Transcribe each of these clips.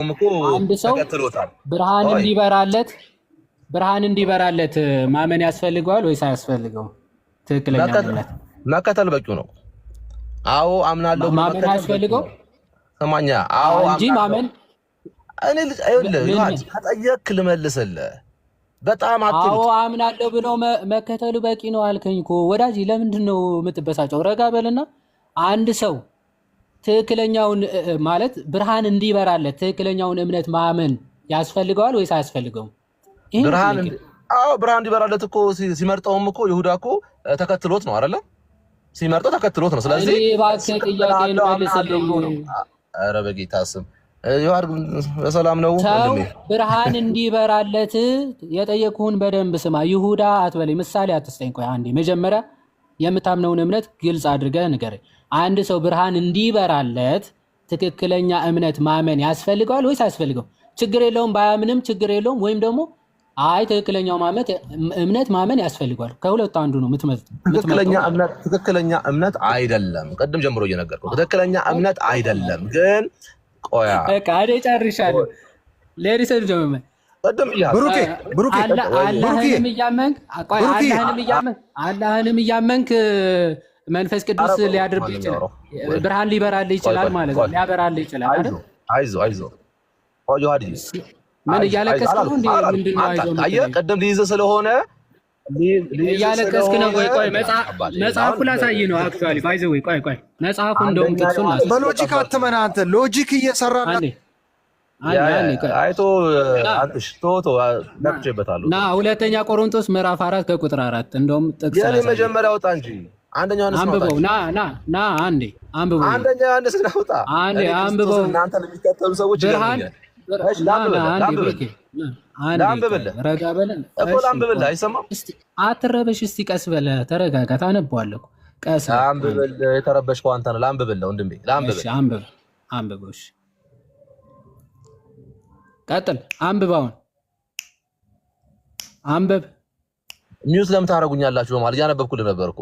አንድ ሰው ብርሃን እንዲበራለት ማመን ያስፈልገዋል ወይስ አያስፈልገውም? ትክክለኛ እምነት መከተል በቂው ነው። አዎ አምናለሁ ማመን ያስፈልገው ሰማኛ። አዎ እንጂ ማመን እኔ አይደለም ይዋት ተጠየቅ ልመልስልህ። በጣም አትልጥ። አዎ አምናለሁ ብሎ መከተሉ በቂ ነው አልከኝ እኮ ወዳጅ። ለምንድን ነው የምትበሳጨው? ረጋ በልና አንድ ሰው ትክክለኛውን ማለት ብርሃን እንዲበራለት ትክክለኛውን እምነት ማመን ያስፈልገዋል ወይስ አያስፈልገውም? ብርሃን እንዲበራለት እኮ ሲመርጠውም እኮ ይሁዳ እኮ ተከትሎት ነው አይደለ? ሲመርጠው ተከትሎት ነው። ስለዚህ ጥያቄን መልስልኝ። ኧረ በጌታ ስም ይዋር በሰላም ነው ወንድሜ። ብርሃን እንዲበራለት የጠየቁህን በደንብ ስማ። ይሁዳ አትበለኝ፣ ምሳሌ አትስጠኝ። ቆይ አንዴ መጀመሪያ የምታምነውን እምነት ግልጽ አድርገህ ንገረኝ። አንድ ሰው ብርሃን እንዲበራለት ትክክለኛ እምነት ማመን ያስፈልገዋል ወይስ አያስፈልገውም? ችግር የለውም ባያምንም ችግር የለውም። ወይም ደግሞ አይ ትክክለኛው እምነት ማመን ያስፈልገዋል። ከሁለቱ አንዱ ነው የምትመርጠው። ትክክለኛ እምነት አይደለም። ቅድም ጀምሮ እየነገርኩህ ትክክለኛ እምነት አይደለም። ግን ቆያ በቃ አይደ ጨርሻለሁ። ሌዲስ ኤንድ ጀንትልመን ብሩኬ አላህንም እያመንክ መንፈስ ቅዱስ ሊያድርብህ ይችላል። ብርሃን ሊበራልህ ይችላል ማለት ነው። ሊያበራልህ ይችላል አይደል? አይዞህ ምን እያለቀስክ ነው እንዴ? ምንድነው አይዞህ? አየህ ቅድም ሊይዝህ ስለሆነ እያለቀስክ ነው ወይ? ቆይ መጽሐፉ ላሳይህ ነው። አክቹአሊ ባይዘ ወይ ቆይ መጽሐፉ እንደውም ጥቅሱን ላሳይህ። በሎጂክ አትመና አንተ ሎጂክ እየሰራ ነው። አይቶ አንተሽ ቶቶ ነጥቼበታለሁ። ና ሁለተኛ ቆሮንቶስ ምዕራፍ 4 ከቁጥር 4 እንደውም ጥቅስ ያኔ መጀመሪያ ወጣ እንጂ አንደኛው አንስ ነው። አንብበው ና አንዴ አንብበው። አንደኛው አንስ ነው ወጣ አንዴ አንብበው። እናንተ ለሚከተሉ ሰዎች ብርሃን ረጋ በለን እኮ ላንብብልህ። አይሰማም? እስቲ አትረበሽ። እስቲ ቀስ በለህ ተረጋጋ። ታነበዋለሁ። ቀስ ላንብብልህ። የተረበሽከው አንተ ነህ። ላንብብልህ ወንድሜ ላንብብልህ። እሺ አንብበው። እሺ ቀጥል። አንብባውን አንብብ። ሚውት ለምን ታደርጉኛላችሁ? በማለት እያነበብኩልህ ነበር እኮ።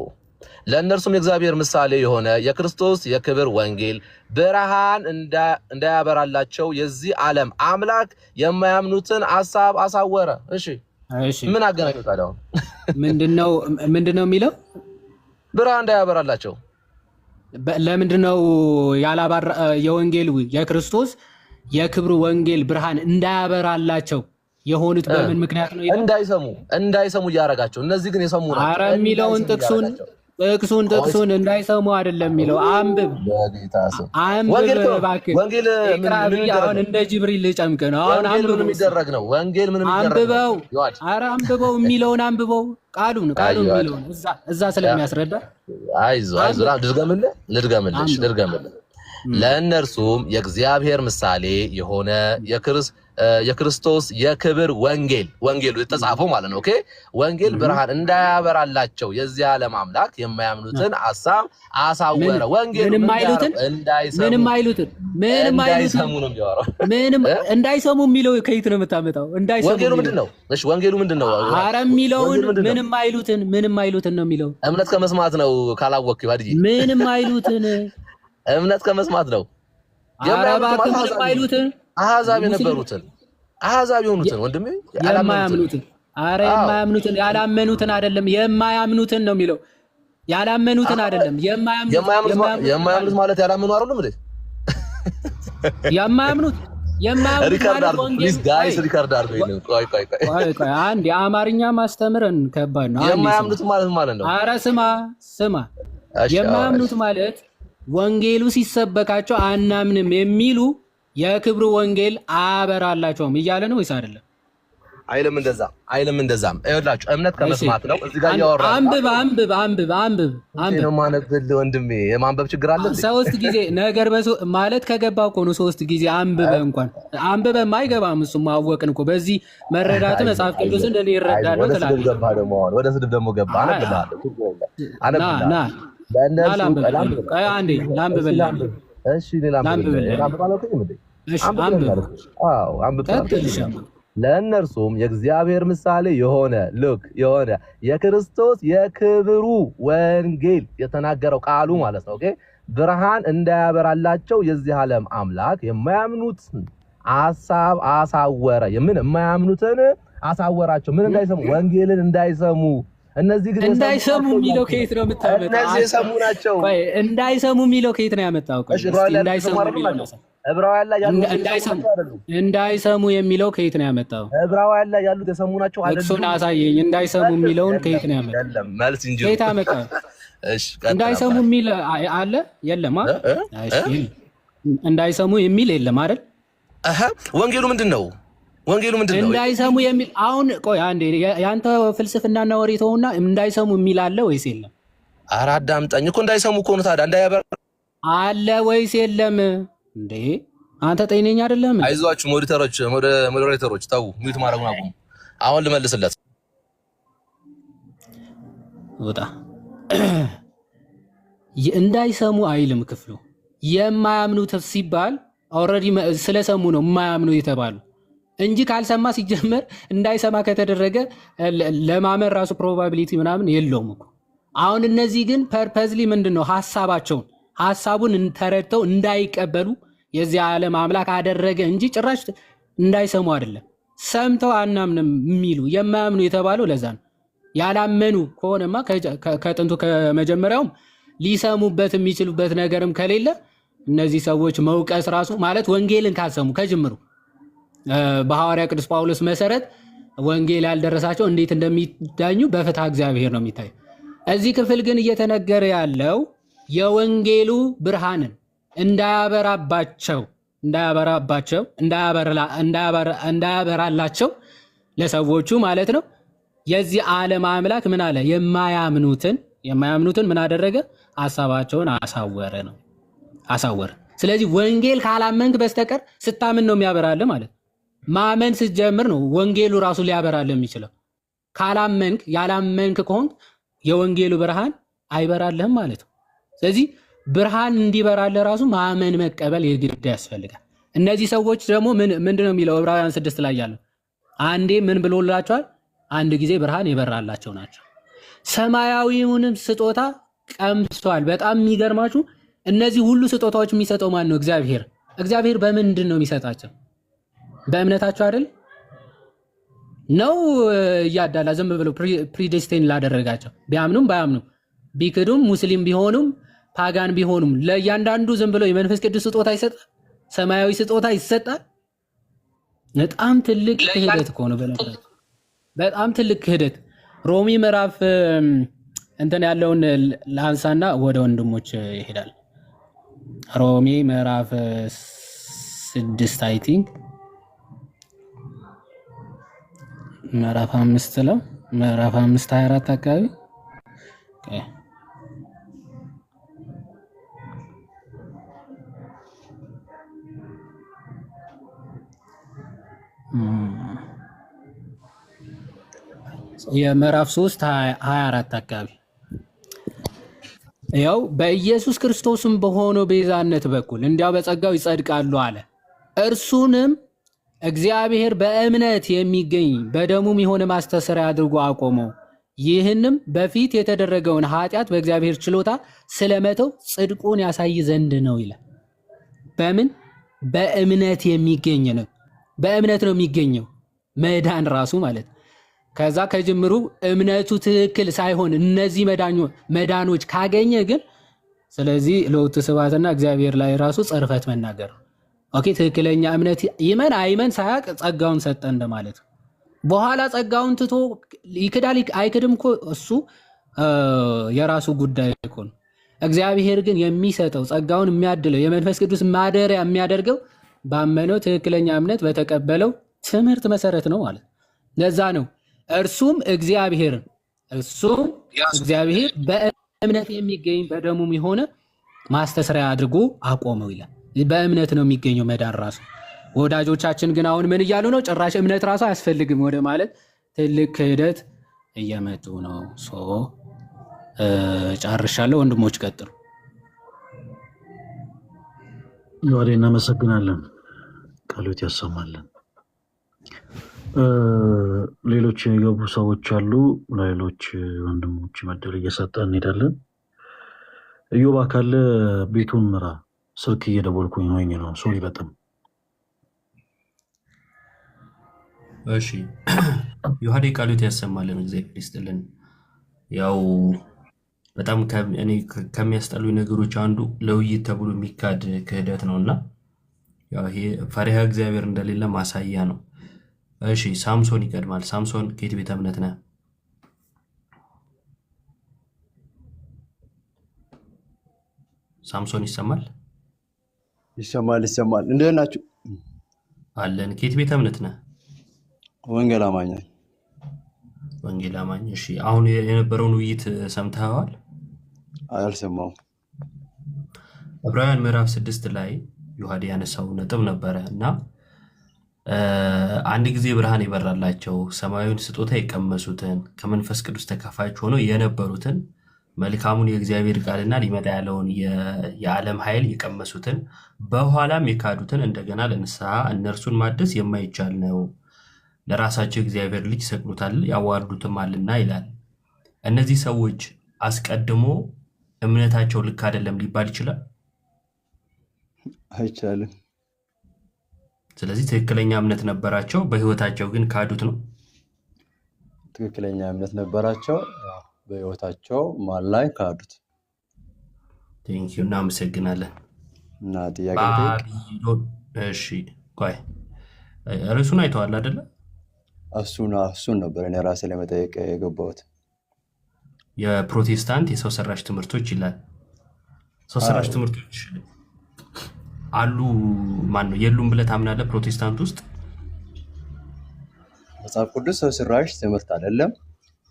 ለእነርሱም የእግዚአብሔር ምሳሌ የሆነ የክርስቶስ የክብር ወንጌል ብርሃን እንዳያበራላቸው የዚህ ዓለም አምላክ የማያምኑትን ሐሳብ አሳወረ። እሺ ምን አገናኘው ታዲያ? ምንድነው የሚለው? ብርሃን እንዳያበራላቸው ለምንድነው ያላባራ? የወንጌል የክርስቶስ የክብር ወንጌል ብርሃን እንዳያበራላቸው የሆኑት በምን ምክንያት ነው? እንዳይሰሙ እያደረጋቸው። እነዚህ ግን የሰሙ ናቸው። ኧረ የሚለውን ጥቅሱን እንዳይሰሙ አይደለም የሚለው። አንብብ እባክህ። አሁን እንደ ጅብሪል ልጨምቅ ነው። አሁን አንብብ የሚደረግ ነው ወንጌል ምንም የሚደረግ። ኧረ አንብበው፣ የሚለውን አንብበው፣ ቃሉን የሚለውን እዛ ስለሚያስረዳ። አይዞህ ልድገምልህ። ለእነርሱም የእግዚአብሔር ምሳሌ የሆነ የክርስቶስ የክብር ወንጌሉ የተጻፈው ማለት ነው። ኦኬ ወንጌል ብርሃን እንዳያበራላቸው የዚህ ዓለም አምላክ የማያምኑትን ሐሳብ አሳወረ። ወንጌል ምንም አይሉትን ነው የሚያወራው። እንዳይሰሙ የሚለው ከየት ነው የምታመጣው? ወንጌሉ ምንድነው? እሺ ወንጌሉ ምንድነው? ኧረ የሚለውን ምንም አይሉትን ነው የሚለው። እምነት ከመስማት ነው ካላወቅህ ይባድጂ። ምንም አይሉትን እምነት ከመስማት ነው። የማያምኑትን አሕዛብ የሆኑትን ወንድሜ የማያምኑትን ያላመኑትን አይደለም፣ የማያምኑትን ነው የሚለው። ያላመኑትን አይደለም፣ የማያምኑት ማለት ያላመኑ አይደሉም እንዴ? ሪካርድ አድርገው። ቆይ አንድ የአማርኛ ማስተምረን ከባድ ነው። የማያምኑት ማለት ነው። ኧረ ስማ የማያምኑት ማለት ወንጌሉ ሲሰበካቸው አናምንም የሚሉ የክብሩ ወንጌል አያበራላቸውም እያለ ነው ወይስ አይደለም? አይልም እንደዛም። ይኸውላችሁ እምነት ከመስማት ነው። እዚህ ጋር ያወራው አንብብ ነው ማነብል ወንድሜ። የማንበብ ችግር አለ እንዴ? 3 ጊዜ ነገር ማለት ከገባው እኮ ነው። 3 ጊዜ አንብበ ማይገባም። እሱ ማወቅን እኮ በዚህ መረዳት መጽሐፍ ቅዱስ እንደኔ ይረዳል ነው ትላለህ። ወደ ስድብ ደግሞ ገባ። አነብልሃለሁ። ለእነርሱም የእግዚአብሔር ምሳሌ የሆነ የክርስቶስ የክብሩ ወንጌል የተናገረው ቃሉ ማለት ነው። ኦኬ ብርሃን እንዳያበራላቸው የዚህ ዓለም አምላክ የማያምኑት ሐሳብ አሳወረ። ምን የማያምኑትን አሳወራቸው። ምን እንዳይሰሙ? ወንጌልን እንዳይሰሙ። እነዚህ ግን እንዳይሰሙ የሚለው ከየት ነው የምታመጣው? እነዚህ የሰሙ ናቸው። ቆይ እንዳይሰሙ የሚለው ከየት ነው ያመጣው? ቆይ እንዳይሰሙ ዕብራውያን ላይ ያሉት እንዳይሰሙ የሚለው ከየት ነው ያመጣው? ዕብራውያን ላይ ያሉት የሰሙ ናቸው አይደል? እሱን አሳየኝ። እንዳይሰሙ የሚለውን ከየት ነው ያመጣው? የለም መልስ እንጂ ከየት አመጣው? እሺ እንዳይሰሙ የሚል አለ? የለም አይደል? እሺ እንዳይሰሙ የሚል የለም አይደል? ወንጌሉ ምንድነው? ወንጌሉ ምንድነው? እንዳይሰሙ የሚል አሁን ቆይ አንዴ ያንተ ፍልስፍናና ወሬ ተውና እንዳይሰሙ የሚል አለ ወይስ የለም? ኧረ አዳምጠኝ እኮ እንዳይሰሙ እኮ ነው። ታዲያ እንዳያበር አለ ወይስ የለም እንዴ? አንተ ጤነኛ አይደለም? አይዟችሁ ሞዴሬተሮች ተው፣ ሚውት ማድረጉን አቁሙ። አሁን ልመልስለት ወጣ። እንዳይሰሙ አይልም ክፍሉ። የማያምኑት ሲባል ኦልሬዲ ስለሰሙ ነው የማያምኑ የተባሉ እንጂ ካልሰማ ሲጀመር እንዳይሰማ ከተደረገ ለማመን ራሱ ፕሮባቢሊቲ ምናምን የለውም እኮ። አሁን እነዚህ ግን ፐርፐዝሊ ምንድነው ሐሳቡን ተረድተው እንዳይቀበሉ የዚህ ዓለም አምላክ አደረገ እንጂ ጭራሽ እንዳይሰሙ አይደለም። ሰምተው አናምንም የሚሉ የማያምኑ የተባለው ለዛ ነው። ያላመኑ ከሆነማ ከጥንቱ ከመጀመሪያውም ሊሰሙበት የሚችሉበት ነገርም ከሌለ እነዚህ ሰዎች መውቀስ ራሱ ማለት ወንጌልን ካልሰሙ ከጅምሩ በሐዋርያ ቅዱስ ጳውሎስ መሰረት ወንጌል ያልደረሳቸው እንዴት እንደሚዳኙ በፍትሐ እግዚአብሔር ነው የሚታየው። እዚህ ክፍል ግን እየተነገረ ያለው የወንጌሉ ብርሃንን እንዳያበራላቸው ለሰዎቹ ማለት ነው። የዚህ ዓለም አምላክ ምን አለ? የማያምኑትን ምን አደረገ? ሐሳባቸውን አሳወረ። ስለዚህ ወንጌል ካላመንክ በስተቀር ስታምን ነው የሚያበራልህ ማለት ነው። ማመን ስትጀምር ነው ወንጌሉ ራሱ ሊያበራልህ የሚችለው። ያላመንክ ከሆንክ የወንጌሉ ብርሃን አይበራልህም ማለት ነው። ስለዚህ ብርሃን እንዲበራልህ ራሱ ማመን መቀበል የግድ ያስፈልጋል። እነዚህ ሰዎች ደግሞ ምንድነው የሚለው ዕብራውያን 6 ላይ ያለው? አንዴ ምን ብሎላቸዋል? አንድ ጊዜ ብርሃን የበራላቸው ናቸው። ሰማያዊውንም ስጦታ ቀምሷል። በጣም የሚገርማችሁ እነዚህ ሁሉ ስጦታዎች የሚሰጠው ማን ነው? እግዚአብሔር በምንድን ነው የሚሰጣቸው? በእምነታቸው አይደል ነው? እያዳላ ዝም ብለው ፕሪዴስቲን ላደረጋቸው ቢያምኑም ባያምኑም ቢክዱም ሙስሊም ቢሆኑም ፓጋን ቢሆኑም ለእያንዳንዱ ዝም ብለው የመንፈስ ቅዱስ ስጦታ ይሰጣል። ሰማያዊ ስጦታ ይሰጣል። በጣም ትልቅ ክህደት እኮ ነው። በጣም ትልቅ ክህደት። ሮሚ ምዕራፍ እንትን ያለውን ላንሳና ወደ ወንድሞች ይሄዳል። ሮሚ ምዕራፍ 6 አይ ቲንክ ምዕራፍ 5 ነው። ምዕራፍ 5 24 አካባቢ የምዕራፍ 3 24 አካባቢ ያው በኢየሱስ ክርስቶስም በሆነው ቤዛነት በኩል እንዲያው በጸጋው ይጸድቃሉ አለ። እርሱንም እግዚአብሔር በእምነት የሚገኝ በደሙም የሆነ ማስተሰሪያ አድርጎ አቆመው። ይህንም በፊት የተደረገውን ኃጢአት በእግዚአብሔር ችሎታ ስለመተው ጽድቁን ያሳይ ዘንድ ነው ይላል። በምን? በእምነት የሚገኝ ነው። በእምነት ነው የሚገኘው መዳን ራሱ ማለት ነው። ከዛ ከጅምሩ እምነቱ ትክክል ሳይሆን እነዚህ መዳኖች ካገኘ ግን ስለዚህ ለውጥ ስብሐትና እግዚአብሔር ላይ ራሱ ጽርፈት መናገር ነው። ኦኬ ትክክለኛ እምነት ይመን አይመን ሳያቅ ጸጋውን ሰጠ እንደማለት ነው። በኋላ ጸጋውን ትቶ ይክዳል አይክድም እኮ እሱ የራሱ ጉዳይ እኮ ነው። እግዚአብሔር ግን የሚሰጠው ጸጋውን የሚያድለው የመንፈስ ቅዱስ ማደሪያ የሚያደርገው ባመነው ትክክለኛ እምነት በተቀበለው ትምህርት መሰረት ነው ማለት ለዛ ነው እርሱም እግዚአብሔር በእምነት የሚገኝ በደሙም የሆነ ማስተስሪያ አድርጎ አቆመው ይላል። በእምነት ነው የሚገኘው መዳን ራሱ። ወዳጆቻችን ግን አሁን ምን እያሉ ነው? ጭራሽ እምነት ራሱ አያስፈልግም ወደ ማለት ትልቅ ክህደት እየመጡ ነው። ጨርሻለሁ። ወንድሞች ቀጥሉ። ወሬ እናመሰግናለን። ቃሎት ያሰማለን። ሌሎች የገቡ ሰዎች አሉ። ለሌሎች ወንድሞች መደል እየሰጠ እንሄዳለን። እዮባ ካለ ቤቱን ምራ። ስልክ እየደወልኩኝ ሆኝ ነው። ሶሪ በጣም እሺ ዮሐዴ ቃሉት ያሰማልን እግዚአብሔር ይስጥልን። ያው በጣም እኔ ከሚያስጠሉ ነገሮች አንዱ ለውይይት ተብሎ የሚካድ ክህደት ነውና ያው ይሄ ፈሪሃ እግዚአብሔር እንደሌለ ማሳያ ነው። እሺ ሳምሶን ይቀድማል። ሳምሶን ከየት ቤተ እምነት ነህ? ሳምሶን ይሰማል? ይሰማል። እንዴት ናችሁ? አለን። ከየት ቤተ እምነት ነህ? ወንጌል አማኝ ነኝ። ወንጌል አማኝ። እሺ አሁን የነበረውን ውይይት ሰምተኸዋል? አልሰማሁም። ዕብራውያን ምዕራፍ 6 ላይ ዮሐዴ ያነሳው ነጥብ ነበረ እና አንድ ጊዜ ብርሃን የበራላቸው ሰማያዊን ስጦታ የቀመሱትን ከመንፈስ ቅዱስ ተካፋዮች ሆነው የነበሩትን መልካሙን የእግዚአብሔር ቃልና ሊመጣ ያለውን የዓለም ኃይል የቀመሱትን በኋላም የካዱትን እንደገና ለንስሐ እነርሱን ማደስ የማይቻል ነው። ለራሳቸው እግዚአብሔር ልጅ ይሰቅሉታል ያዋርዱትማልና ይላል። እነዚህ ሰዎች አስቀድሞ እምነታቸው ልክ አይደለም ሊባል ይችላል? አይቻልም። ስለዚህ ትክክለኛ እምነት ነበራቸው፣ በህይወታቸው ግን ካዱት ነው። ትክክለኛ እምነት ነበራቸው፣ በህይወታቸው ማን ላይ ካዱት። ቴንኪው፣ እናመሰግናለን። እና ጥያቄ ባቢሎን። እሺ ቆይ ርዕሱን አይተዋል አይደለ? እሱን ነበር እኔ ራሴ ለመጠየቅ የገባሁት። የፕሮቴስታንት የሰው ሰራሽ ትምህርቶች ይላል። ሰው ሰራሽ ትምህርቶች አሉ ማን ነው የሉም ብለህ ታምናለህ? ፕሮቴስታንት ውስጥ መጽሐፍ ቅዱስ ሰው ሰራሽ ትምህርት አይደለም።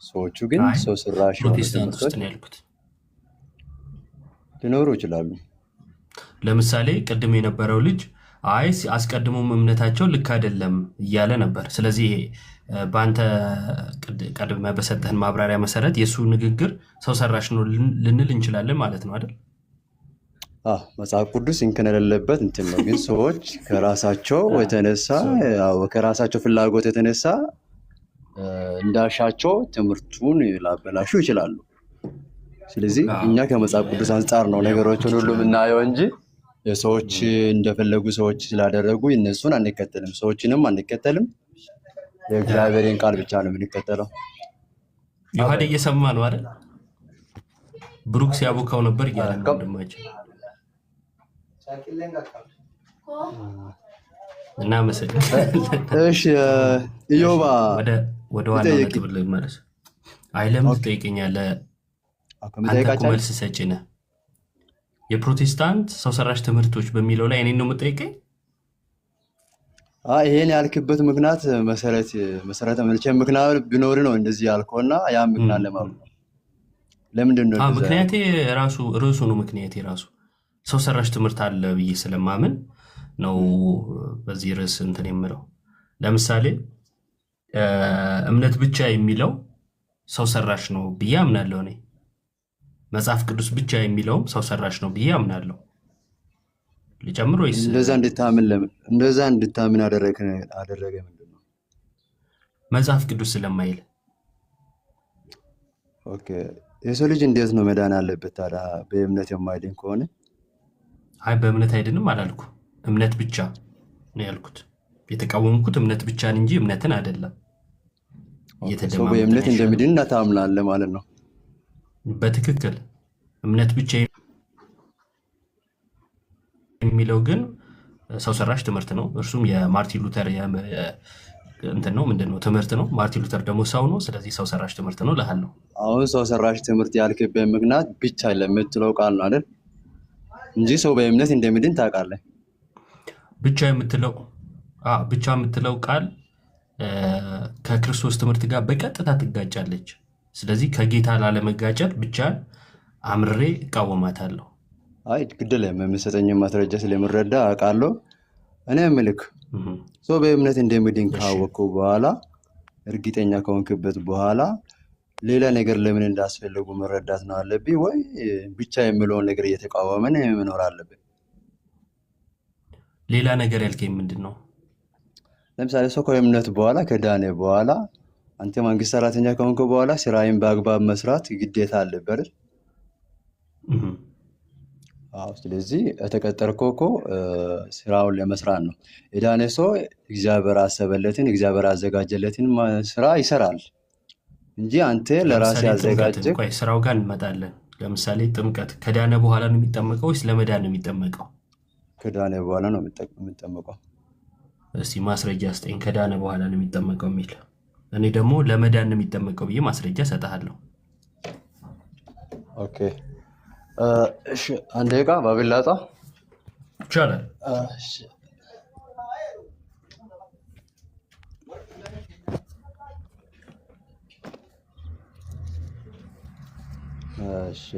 ሰዎቹ ግን ሰው ሰራሽ ፕሮቴስታንት ውስጥ ነው ያልኩት። ሊኖሩ ይችላሉ። ለምሳሌ ቅድም የነበረው ልጅ አይ አስቀድሞም እምነታቸው ልክ አይደለም እያለ ነበር። ስለዚህ በአንተ ቀድመ በሰጠህን ማብራሪያ መሰረት የእሱ ንግግር ሰው ሰራሽ ነው ልንል እንችላለን ማለት ነው አይደል? መጽሐፍ ቅዱስ እንከን የሌለበት እንትን ነው። ግን ሰዎች ከራሳቸው የተነሳ ከራሳቸው ፍላጎት የተነሳ እንዳሻቸው ትምህርቱን ላበላሹ ይችላሉ። ስለዚህ እኛ ከመጽሐፍ ቅዱስ አንጻር ነው ነገሮችን ሁሉ የምናየው እንጂ የሰዎች እንደፈለጉ ሰዎች ስላደረጉ እነሱን አንከተልም፣ ሰዎችንም አንከተልም። የእግዚአብሔርን ቃል ብቻ ነው የምንከተለው። ዮሐዴ እየሰማ ነው አይደል? ብሩክ ሲያቦካው ነበር እያለ ነው ወንድማችን። እናመሰግናለን። እሺ ኢዮባ ወደ ዋናው ነጥብ ልመለስ። አይ ለምን ትጠይቀኛለህ? አንተ እኮ መልስ ሰጪ ነህ። የፕሮቴስታንት ሰው ሰራሽ ትምህርቶች በሚለው ላይ እኔን ነው የምጠይቀኝ? ይሄን ያልክበት ምክንያት መሰረተ መልቼ ምክንያት ቢኖር ነው እንደዚህ ያልከውና ያ ምክንያት ለማለት ነው። ለምንድን ነው ምክንያቴ ራሱ ርዕሱ ነው። ምክንያቴ ራሱ ሰው ሰራሽ ትምህርት አለ ብዬ ስለማምን ነው በዚህ ርዕስ እንትን የምለው። ለምሳሌ እምነት ብቻ የሚለው ሰው ሰራሽ ነው ብዬ አምናለሁ እኔ። መጽሐፍ ቅዱስ ብቻ የሚለውም ሰው ሰራሽ ነው ብዬ አምናለሁ። ልጨምር ወይስ? እንደዛ እንድታምን አደረገ ምንድን ነው? መጽሐፍ ቅዱስ ስለማይል። ኦኬ የሰው ልጅ እንዴት ነው መዳን አለበት ታዲያ በእምነት የማይድን ከሆነ? አይ በእምነት አይድንም አላልኩ፣ እምነት ብቻ ነው ያልኩት። የተቃወምኩት እምነት ብቻን እንጂ እምነትን አይደለም። ሰው በእምነት እንደሚድን ታምናለህ ማለት ነው? በትክክል እምነት ብቻ የሚለው ግን ሰው ሰራሽ ትምህርት ነው። እርሱም የማርቲን ሉተር እንትን ነው ምንድነው ትምህርት ነው። ማርቲን ሉተር ደግሞ ሰው ነው። ስለዚህ ሰው ሰራሽ ትምህርት ነው እልሃለሁ። አሁን ሰው ሰራሽ ትምህርት ያልክበት ምክንያት ብቻ ለምትለው ቃል ነው አይደል? እንጂ ሰው በእምነት እንደሚድን ታውቃለህ። ብቻ የምትለው ቃል ከክርስቶስ ትምህርት ጋር በቀጥታ ትጋጫለች። ስለዚህ ከጌታ ላለመጋጨት ብቻ አምሬ እቃወማታለሁ። አይ ግድል የምሰጠኝ ማስረጃ ስለምረዳ አውቃለሁ። እኔ ምልክ ሰው በእምነት እንደሚድን ካወቅኩ በኋላ እርግጠኛ ከሆንክበት በኋላ ሌላ ነገር ለምን እንዳስፈለጉ መረዳት ነው አለብኝ ወይ ብቻ የምለውን ነገር እየተቃወመን መኖር አለብን? ሌላ ነገር ያልከኝ ምንድን ነው? ለምሳሌ ሰው ከእምነት በኋላ ከዳነ በኋላ አንተ መንግስት ሰራተኛ ከሆንክ በኋላ ስራዬን በአግባብ መስራት ግዴታ አለበት። ስለዚህ የተቀጠርከው እኮ ስራውን ለመስራት ነው። የዳነ ሰው እግዚአብሔር አሰበለትን እግዚአብሔር አዘጋጀለትን ስራ ይሰራል እንጂ አንተ ለራስህ ያዘጋጀ። ስራው ጋር እንመጣለን። ለምሳሌ ጥምቀት ከዳነ በኋላ ነው የሚጠመቀው ወይስ ለመዳን ነው የሚጠመቀው? ከዳነ በኋላ ነው የሚጠመቀው። እስቲ ማስረጃ ስጠኝ። ከዳነ በኋላ ነው የሚጠመቀው የሚል እኔ ደግሞ ለመዳን ነው የሚጠመቀው ብዬ ማስረጃ ሰጥሃለሁ። ኦኬ እሺ፣ አንድ ደቂቃ ባብል ላጣ ይቻላል። እሺ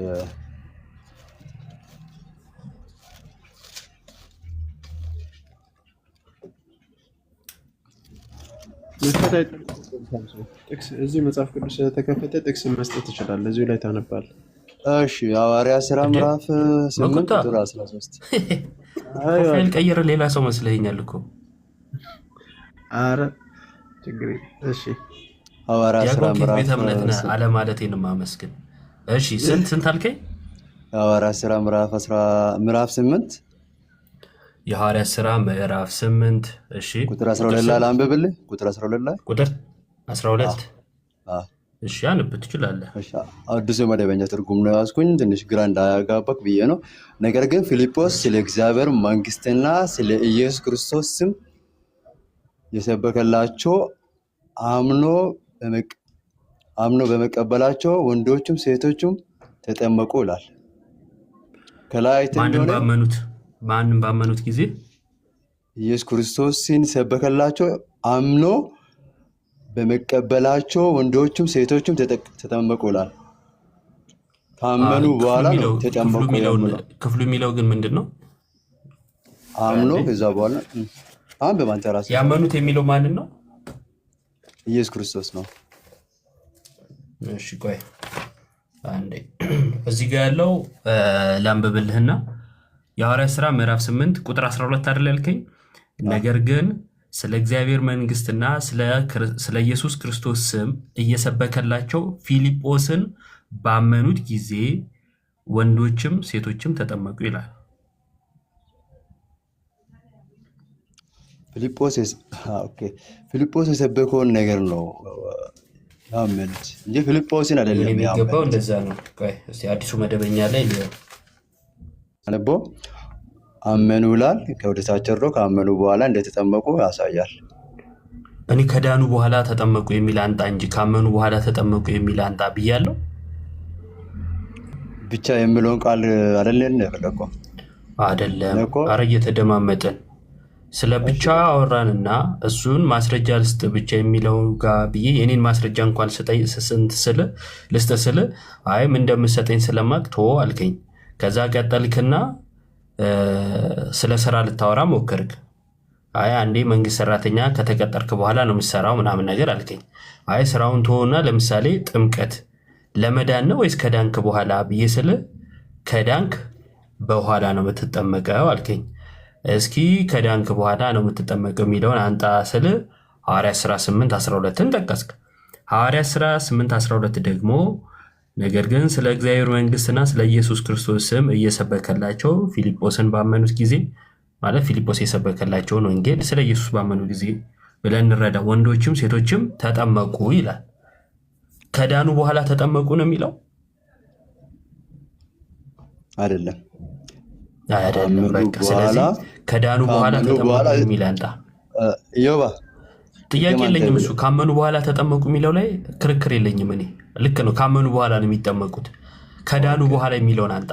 እዚህ መጽሐፍ ቅዱስ ስለተከፈተ ጥቅስ መስጠት ይችላል። እዚሁ ላይ ታነባል። እሺ ሐዋርያት ሥራ ምዕራፍ 8 ቁጥር 13 ፕሮፋይል ቀይረ ሌላ ሰው መስለኛል እኮ። አረ ችግር እሺ ሐዋርያት ሥራ ምዕራፍ ቤተ እምነት ነህ አለ ማለቴን ማመስገን። እሺ ስንት አልከኝ? ሐዋርያት ሥራ ምዕራፍ 8 የሐዋርያት ሥራ ምዕራፍ 8 እሺ ቁጥር 12 ላይ አንብብልህ። ቁጥር 12 ላይ ቁጥር 12 እሺ አንብ ትችላለህ። እሺ አዲሱ መደበኛ ትርጉም ነው ያዝኩኝ፣ ትንሽ ግራ እንዳያጋባክ ብዬ ነው። ነገር ግን ፊልጶስ ስለ እግዚአብሔር መንግስትና ስለ ኢየሱስ ክርስቶስ ስም የሰበከላቸው አምኖ በመቀበላቸው ወንዶችም ሴቶችም ተጠመቁ ይላል። ከላይ ማንም ባመኑት ጊዜ ኢየሱስ ክርስቶስን ሰበከላቸው አምኖ በመቀበላቸው ወንዶችም ሴቶችም ተጠመቁ ይላል። ካመኑ በኋላ ነው ተጠመቁ። ክፍሉ የሚለው ግን ምንድን ነው? አምኖ ከዛ በኋላ በማን ተራስ ያመኑት የሚለው ማንን ነው? ኢየሱስ ክርስቶስ ነው። እሺ ቆይ አንዴ እዚህ ጋር ያለው ላንብብልህና የሐዋርያት ሥራ ምዕራፍ 8 ቁጥር 12 አይደል ያልከኝ? ነገር ግን ስለ እግዚአብሔር መንግስትና ስለ ኢየሱስ ክርስቶስ ስም እየሰበከላቸው ፊልጶስን ባመኑት ጊዜ ወንዶችም ሴቶችም ተጠመቁ ይላል። ፊልጶስ የሰበከውን ነገር ነው ያመኑት እንጂ ፊልጶስን አይደለም የሚገባው። እንደዛ ነው። ቆይ እስቲ አዲሱ መደበኛ ላይ አነቦ አመኑ ይላል። ከወደታች ወርዶ ካመኑ በኋላ እንደተጠመቁ ያሳያል። እኔ ከዳኑ በኋላ ተጠመቁ የሚል አንጣ እንጂ ካመኑ በኋላ ተጠመቁ የሚል አንጣ ብያለሁ። ብቻ የሚለውን ቃል አይደለም የፈለከው? አይደለም። አረ እየተደማመጥን ስለ ብቻ አወራንና እሱን ማስረጃ ልስጥ ብቻ የሚለው ጋር ብዬ የኔን ማስረጃ እንኳን ልስጥ ስል አይ ምን እንደምሰጠኝ ስለማቅ ቶ አልከኝ። ከዛ ቀጠልክና ስለ ስራ ልታወራ ሞከርክ። አይ አንዴ መንግስት ሰራተኛ ከተቀጠርክ በኋላ ነው የምትሰራው ምናምን ነገር አልከኝ። አይ ስራውን ተወውና ለምሳሌ ጥምቀት ለመዳን ነው ወይስ ከዳንክ በኋላ ብዬ ስል ከዳንክ በኋላ ነው የምትጠመቀው አልከኝ። እስኪ ከዳንክ በኋላ ነው የምትጠመቀው የሚለውን አንጣ ስል ሐዋርያት ሥራ 8:12ን ጠቀስክ። ሐዋርያት ሥራ 8:12 ደግሞ ነገር ግን ስለ እግዚአብሔር መንግስትና ስለ ኢየሱስ ክርስቶስ ስም እየሰበከላቸው ፊልጶስን ባመኑት ጊዜ ማለት ፊልጶስ የሰበከላቸውን ወንጌል ስለ ኢየሱስ ባመኑ ጊዜ ብለን እንረዳ። ወንዶችም ሴቶችም ተጠመቁ ይላል። ከዳኑ በኋላ ተጠመቁ ነው የሚለው አይደለም። ስለዚህ ከዳኑ በኋላ ተጠመቁ የሚል አንጣ። ጥያቄ የለኝም። እሱ ካመኑ በኋላ ተጠመቁ የሚለው ላይ ክርክር የለኝም። እኔ ልክ ነው፣ ካመኑ በኋላ ነው የሚጠመቁት። ከዳኑ በኋላ የሚለውን አንጣ።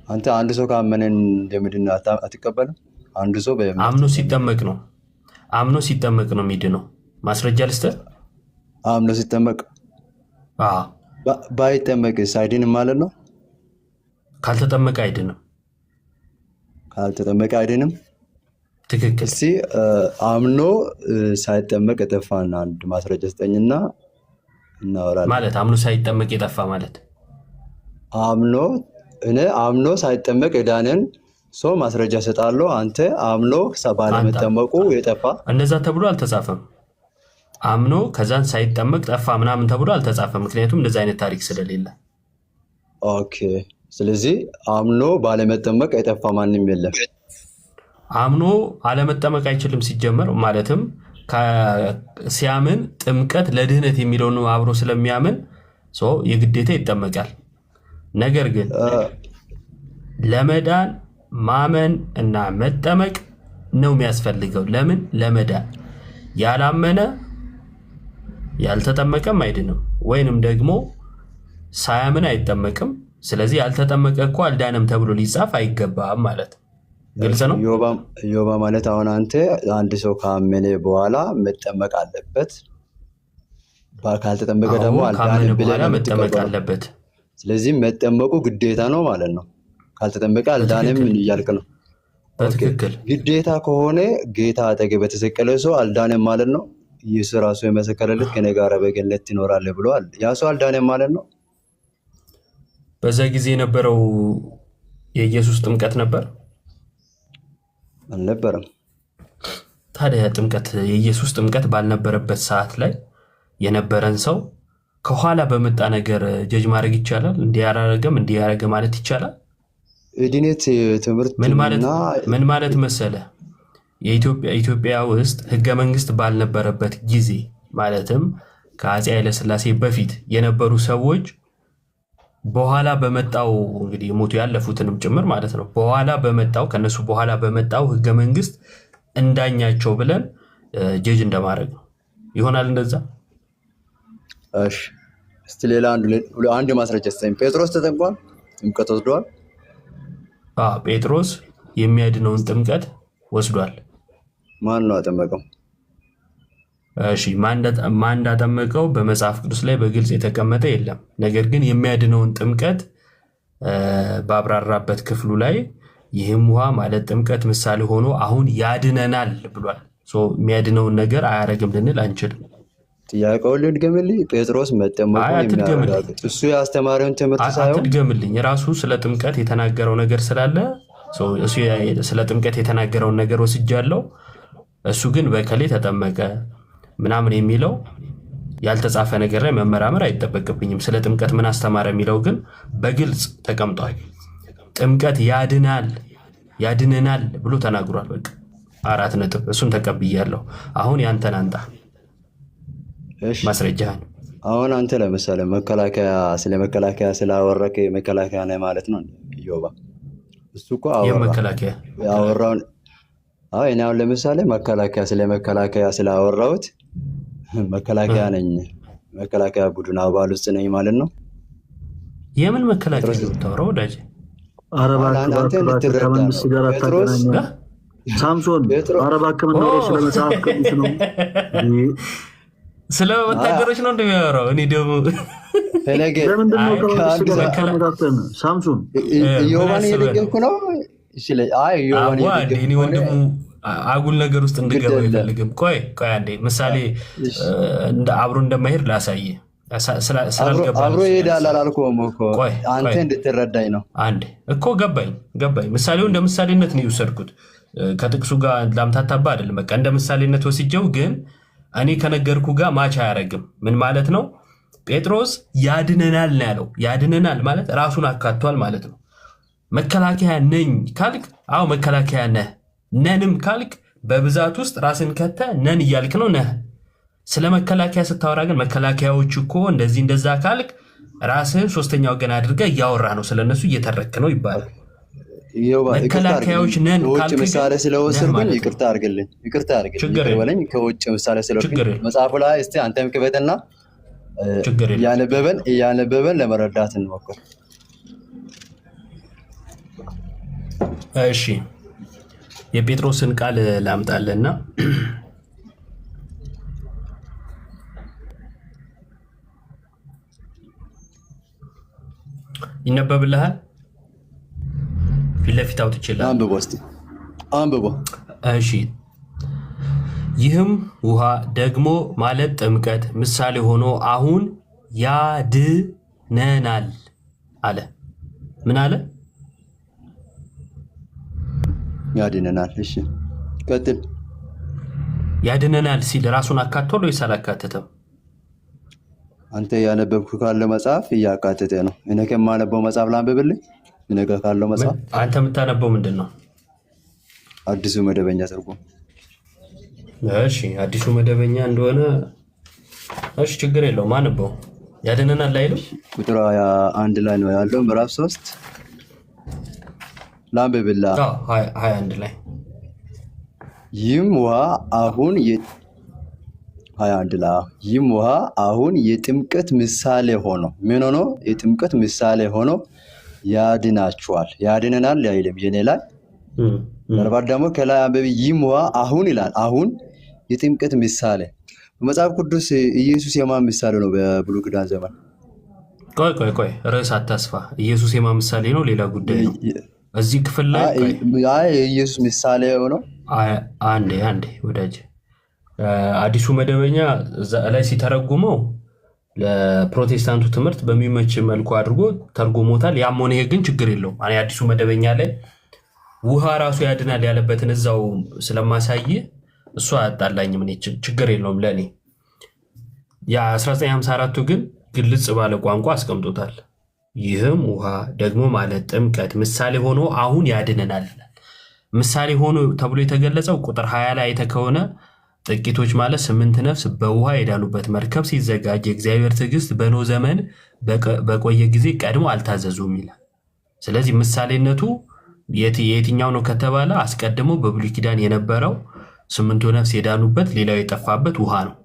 አንተ አንድ ሰው ካመነን እንደምድን አትቀበልም? አንድ ሰው አምኖ ሲጠመቅ ነው የሚድነው። ማስረጃ ልስጥህ። አምኖ ሲጠመቅ ባይጠመቅስ አይድንም ማለት ነው? ካልተጠመቀ አይድንም። ካልተጠመቀ አይድንም። ትክክል። እስቲ አምኖ ሳይጠመቅ የጠፋን አንድ ማስረጃ ስጠኝና እናወራለን። ማለት አምኖ ሳይጠመቅ የጠፋ ማለት አምኖ ሳይጠመቅ የዳነን ሰው ማስረጃ ሰጣለሁ። አንተ አምኖ ባለመጠመቁ የጠፋ እንደዛ ተብሎ አልተጻፈም። አምኖ ከዛን ሳይጠመቅ ጠፋ ምናምን ተብሎ አልተጻፈም። ምክንያቱም እንደዛ አይነት ታሪክ ስለሌለ። ኦኬ። ስለዚህ አምኖ ባለመጠመቅ የጠፋ ማንም የለም። አምኖ አለመጠመቅ አይችልም ሲጀመር። ማለትም ሲያምን ጥምቀት ለድህነት የሚለውን አብሮ ስለሚያምን የግዴታ ይጠመቃል። ነገር ግን ለመዳን ማመን እና መጠመቅ ነው የሚያስፈልገው። ለምን? ለመዳን። ያላመነ ያልተጠመቀም አይድንም፣ ወይንም ደግሞ ሳያምን አይጠመቅም። ስለዚህ ያልተጠመቀ እኮ አልዳንም ተብሎ ሊጻፍ አይገባም ማለት ነው። ግልጽ ነው። ኢዮባ ማለት አሁን አንተ አንድ ሰው ካመነ በኋላ መጠመቅ አለበት፣ ካልተጠመቀ ደግሞ አልዳንም ብለህ መጠመቅ አለበት። ስለዚህ መጠመቁ ግዴታ ነው ማለት ነው። ካልተጠመቀ አልዳንም እያልክ ነው። በትክክል ግዴታ ከሆነ ጌታ አጠገብ የተሰቀለ ሰው አልዳንም ማለት ነው። ኢየሱስ ራሱ የመሰከረለት ከእኔ ጋር በገነት ትኖራለህ ብለዋል። ያ ሰው አልዳንም ማለት ነው። በዛ ጊዜ የነበረው የኢየሱስ ጥምቀት ነበር አልነበረም? ታዲያ ጥምቀት የኢየሱስ ጥምቀት ባልነበረበት ሰዓት ላይ የነበረን ሰው ከኋላ በመጣ ነገር ጀጅ ማድረግ ይቻላል? እንዲያረገም እንዲያረገ ማለት ይቻላል? እድኔት ትምህርት ምን ማለት መሰለ፣ ኢትዮጵያ ውስጥ ህገ መንግስት ባልነበረበት ጊዜ ማለትም ከአፄ ኃይለሥላሴ በፊት የነበሩ ሰዎች በኋላ በመጣው እንግዲህ ሞቱ ያለፉትንም ጭምር ማለት ነው። በኋላ በመጣው ከነሱ በኋላ በመጣው ህገ መንግስት እንዳኛቸው ብለን ጀጅ እንደማድረግ ነው ይሆናል። እንደዛ። እሺ፣ እስቲ ሌላ አንድ ማስረጃ ስጠኝ። ጴጥሮስ ተጠምቋል? ጥምቀት ወስዷል? ጴጥሮስ የሚያድነውን ጥምቀት ወስዷል። ማን ነው አጠመቀው? እሺ፣ ማን እንዳጠመቀው በመጽሐፍ ቅዱስ ላይ በግልጽ የተቀመጠ የለም። ነገር ግን የሚያድነውን ጥምቀት ባብራራበት ክፍሉ ላይ ይህም ውሃ ማለት ጥምቀት ምሳሌ ሆኖ አሁን ያድነናል ብሏል። የሚያድነውን ነገር አያረግም ልንል አንችልም። ጥያቄውን ልድገምልኝ። ጴጥሮስ መጠመቁ የሚያረጋግጥ እሱ ያስተማሪውን ትምህርት ሳይሆን አትድገምልኝ። ራሱ ስለ ጥምቀት የተናገረው ነገር ስላለ እሱ ስለ ጥምቀት የተናገረውን ነገር ወስጃለሁ። እሱ ግን በከሌ ተጠመቀ ምናምን የሚለው ያልተጻፈ ነገር ላይ መመራመር አይጠበቅብኝም። ስለ ጥምቀት ምን አስተማረ የሚለው ግን በግልጽ ተቀምጧል። ጥምቀት ያድነናል ብሎ ተናግሯል። በቃ 4 ነጥብ። እሱን ተቀብያለሁ። አሁን ያንተን አንጣ ማስረጃህን። አሁን አንተ ለምሳሌ ስለ መከላከያ ስላወራክ መከላከያ ነህ ማለት ነው ኢዮባ? እሱ እኮ አወራውን እኔ አሁን ለምሳሌ ስለ መከላከያ ስላወራሁት መከላከያ ነኝ፣ መከላከያ ቡድን አባል ውስጥ ነኝ ማለት ነው። የምን መከላከያ የምታወራው ወዳጅ? ከመንግስት ጋር አታገናኘ ሳምሶን። እባክህ የምናወራው ስለ መጽሐፍ ቅዱስ ነው፣ ስለ ወታደሮች ነው እንደሚያወራው። እኔ ደግሞ ለምንድነው ከመንግስት ጋር አታመጣጠን? ሳምሶን ኢዮባን እየደገፍኩ ነው። እኔ ወንድሙ አጉል ነገር ውስጥ እንድገባ አይፈልግም። ቆይ አንዴ ምሳሌ አብሮ እንደማይሄድ ላሳየ። አብሮ ይሄዳል አላልኩም እኮ አንተ እንድትረዳኝ ነው። አንዴ እኮ ገባኝ። ምሳሌው እንደ ምሳሌነት ነው የወሰድኩት፣ ከጥቅሱ ጋር ላምታታባ አይደለም። በቃ እንደ ምሳሌነት ወስጄው፣ ግን እኔ ከነገርኩ ጋር ማች አያረግም። ምን ማለት ነው? ጴጥሮስ ያድነናል ነው ያለው። ያድነናል ማለት ራሱን አካቷል ማለት ነው። መከላከያ ነኝ ካልክ አዎ መከላከያ ነህ። ነንም ካልክ በብዛት ውስጥ ራስን ከተ ነን እያልክ ነው ነህ። ስለ መከላከያ ስታወራ ግን መከላከያዎች እኮ እንደዚህ እንደዛ ካልክ ራስህን ሶስተኛ ወገን አድርገህ እያወራ ነው፣ ስለነሱ እየተረክ ነው ይባላል። መከላከያዎች ነን ካልክ ምሳሌ ስለወሰድኩኝ ይቅርታ አድርግልኝ። ከውጭ ምሳሌ ስለወሰድኩኝ መጽሐፉ ላይ እስቲ አንተም ክበትና እያነበበን ለመረዳት እንሞክር። እሺ፣ የጴጥሮስን ቃል ላምጣልና ይነበብልሃል። ፊት ለፊት አውጥቼልሃለሁ። አንብቦ። እሺ፣ ይህም ውሃ ደግሞ ማለት ጥምቀት ምሳሌ ሆኖ አሁን ያድነናል አለ። ምን አለ? ያድነናል። እሺ ቀጥል። ያድነናል ሲል ራሱን አካቷል ወይስ አላካተተም? አንተ ያነበብኩ ካለ መጽሐፍ እያካተተ ነው። እኔ ከማነበው መጽሐፍ ላንብብልኝ። ይነጋ ካለው መጽሐፍ አንተ የምታነበው ምንድን ነው? አዲሱ መደበኛ ትርጉም። እሺ አዲሱ መደበኛ እንደሆነ እሺ ችግር የለውም አንበው። ያድነናል አይልም? ቁጥር 21 ላይ ነው ያለው፣ ምዕራፍ 3 ላንብብላ። 21 ላይ ይህም ውሃ አሁን 21 ላይ ይህም ውሃ አሁን የጥምቀት ምሳሌ ሆኖ ምን ሆኖ የጥምቀት ምሳሌ ሆኖ ያድናችኋል። ያድነናል አይልም የኔ ላይ ምናልባት ደግሞ ከላይ አንብቢ። ይህም ውሃ አሁን ይላል። አሁን የጥምቀት ምሳሌ በመጽሐፍ ቅዱስ ኢየሱስ የማን ምሳሌ ነው? በብሉይ ኪዳን ዘመን ቆይ ርዕስ አታስፋ። ኢየሱስ የማን ምሳሌ ነው? ሌላ ጉዳይ ነው። እዚህ ክፍል ላይ የኢየሱስ ምሳሌ ሆኖ አንዴ ወዳጅ አዲሱ መደበኛ ላይ ሲተረጉመው ለፕሮቴስታንቱ ትምህርት በሚመች መልኩ አድርጎ ተርጉሞታል። ያም ሆነ ይሄ ግን ችግር የለውም። እኔ አዲሱ መደበኛ ላይ ውሃ ራሱ ያድናል ያለበትን እዛው ስለማሳይ እሱ አያጣላኝም። እኔ ችግር የለውም ለእኔ። የ1954ቱ ግን ግልጽ ባለ ቋንቋ አስቀምጦታል። ይህም ውሃ ደግሞ ማለት ጥምቀት ምሳሌ ሆኖ አሁን ያድነናል። ምሳሌ ሆኖ ተብሎ የተገለጸው ቁጥር 20 ላይ አይተህ ከሆነ ጥቂቶች ማለት 8 ነፍስ በውሃ የዳኑበት መርከብ ሲዘጋጅ የእግዚአብሔር ትዕግስት በኖህ ዘመን በቆየ ጊዜ ቀድሞ አልታዘዙም ይላል። ስለዚህ ምሳሌነቱ የትኛው ነው ከተባለ አስቀድሞ በብሉይ ኪዳን የነበረው 8 ነፍስ የዳኑበት ሌላው የጠፋበት ውሃ ነው።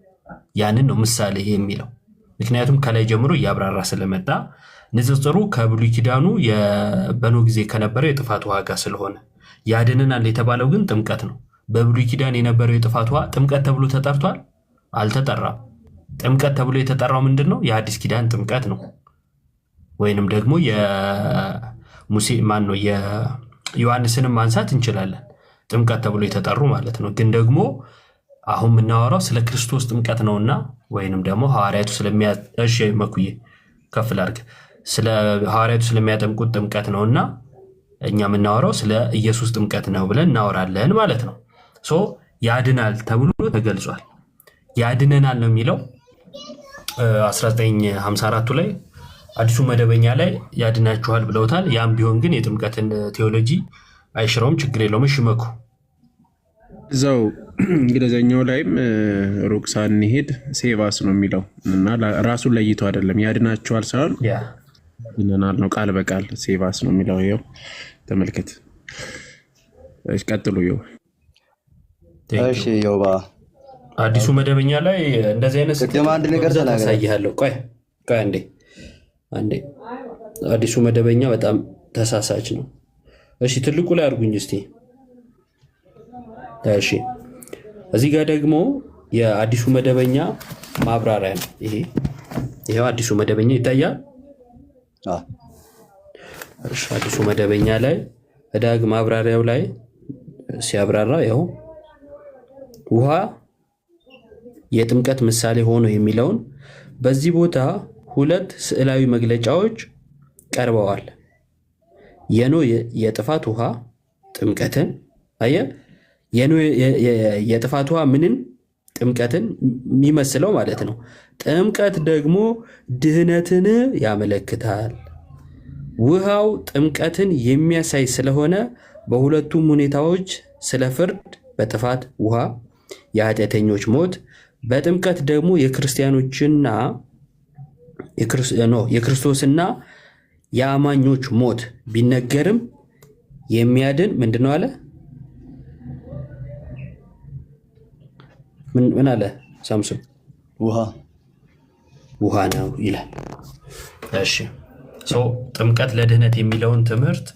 ያንን ነው ምሳሌ የሚለው። ምክንያቱም ከላይ ጀምሮ እያብራራ ስለመጣ ንጽጽሩ ከብሉይ ኪዳኑ በኖህ ጊዜ ከነበረው የጥፋት ውሃ ጋር ስለሆነ ያድነናል የተባለው ግን ጥምቀት ነው። በብሉይ ኪዳን የነበረው የጥፋት ውሃ ጥምቀት ተብሎ ተጠርቷል? አልተጠራም። ጥምቀት ተብሎ የተጠራው ምንድን ነው? የአዲስ ኪዳን ጥምቀት ነው። ወይንም ደግሞ የሙሴ የዮሐንስንም ማንሳት እንችላለን። ጥምቀት ተብሎ የተጠሩ ማለት ነው። ግን ደግሞ አሁን የምናወራው ስለ ክርስቶስ ጥምቀት ነውና ወይንም ደግሞ ሐዋርያቱ መኩዬ ከፍ ላድርግ፣ ስለ ሐዋርያቱ ስለሚያጠምቁት ጥምቀት ነውና እኛ የምናወራው ስለ ኢየሱስ ጥምቀት ነው ብለን እናወራለን ማለት ነው። ያድናል ተብሎ ተገልጿል። ያድነናል ነው የሚለው 1954 ላይ አዲሱ መደበኛ ላይ ያድናችኋል ብለውታል። ያም ቢሆን ግን የጥምቀትን ቴዎሎጂ አይሽረውም። ችግር የለውም። እሺ መኩ እዛው እንግሊዘኛው ላይም ሩቅ ሳንሄድ ሴቫስ ነው የሚለው እና ራሱን ለይቶ አይደለም ያድናችኋል ሳይሆን ያድነናል ነው። ቃል በቃል ሴቫስ ነው የሚለው። ይኸው ተመልከት። ቀጥሉ። ይኸው እሺ ዮባ አዲሱ መደበኛ ላይ እንደዚህ አይነት ቅድም አንድ ነገር ተናግሬያለሁ። ቆይ አንዴ አዲሱ መደበኛ በጣም ተሳሳች ነው። እሺ ትልቁ ላይ አድርጉኝ እስቲ። እሺ እዚህ ጋር ደግሞ የአዲሱ መደበኛ ማብራሪያ ነው። ይሄው አዲሱ መደበኛ ይታያል። እሺ አዲሱ መደበኛ ላይ ዳግ ማብራሪያው ላይ ሲያብራራ ይኸው ውሃ የጥምቀት ምሳሌ ሆኖ የሚለውን በዚህ ቦታ ሁለት ስዕላዊ መግለጫዎች ቀርበዋል። የኖህ የጥፋት ውሃ ጥምቀትን አየ። የኖህ የጥፋት ውሃ ምንን? ጥምቀትን የሚመስለው ማለት ነው። ጥምቀት ደግሞ ድህነትን ያመለክታል። ውሃው ጥምቀትን የሚያሳይ ስለሆነ በሁለቱም ሁኔታዎች ስለ ፍርድ በጥፋት ውሃ የኃጢአተኞች ሞት፣ በጥምቀት ደግሞ የክርስቲያኖችና የክርስቶስና የአማኞች ሞት ቢነገርም የሚያድን ምንድነው አለ? ምን አለ ሳምሶን? ውሃ ነው ይላል። እሺ ጥምቀት ለድህነት የሚለውን ትምህርት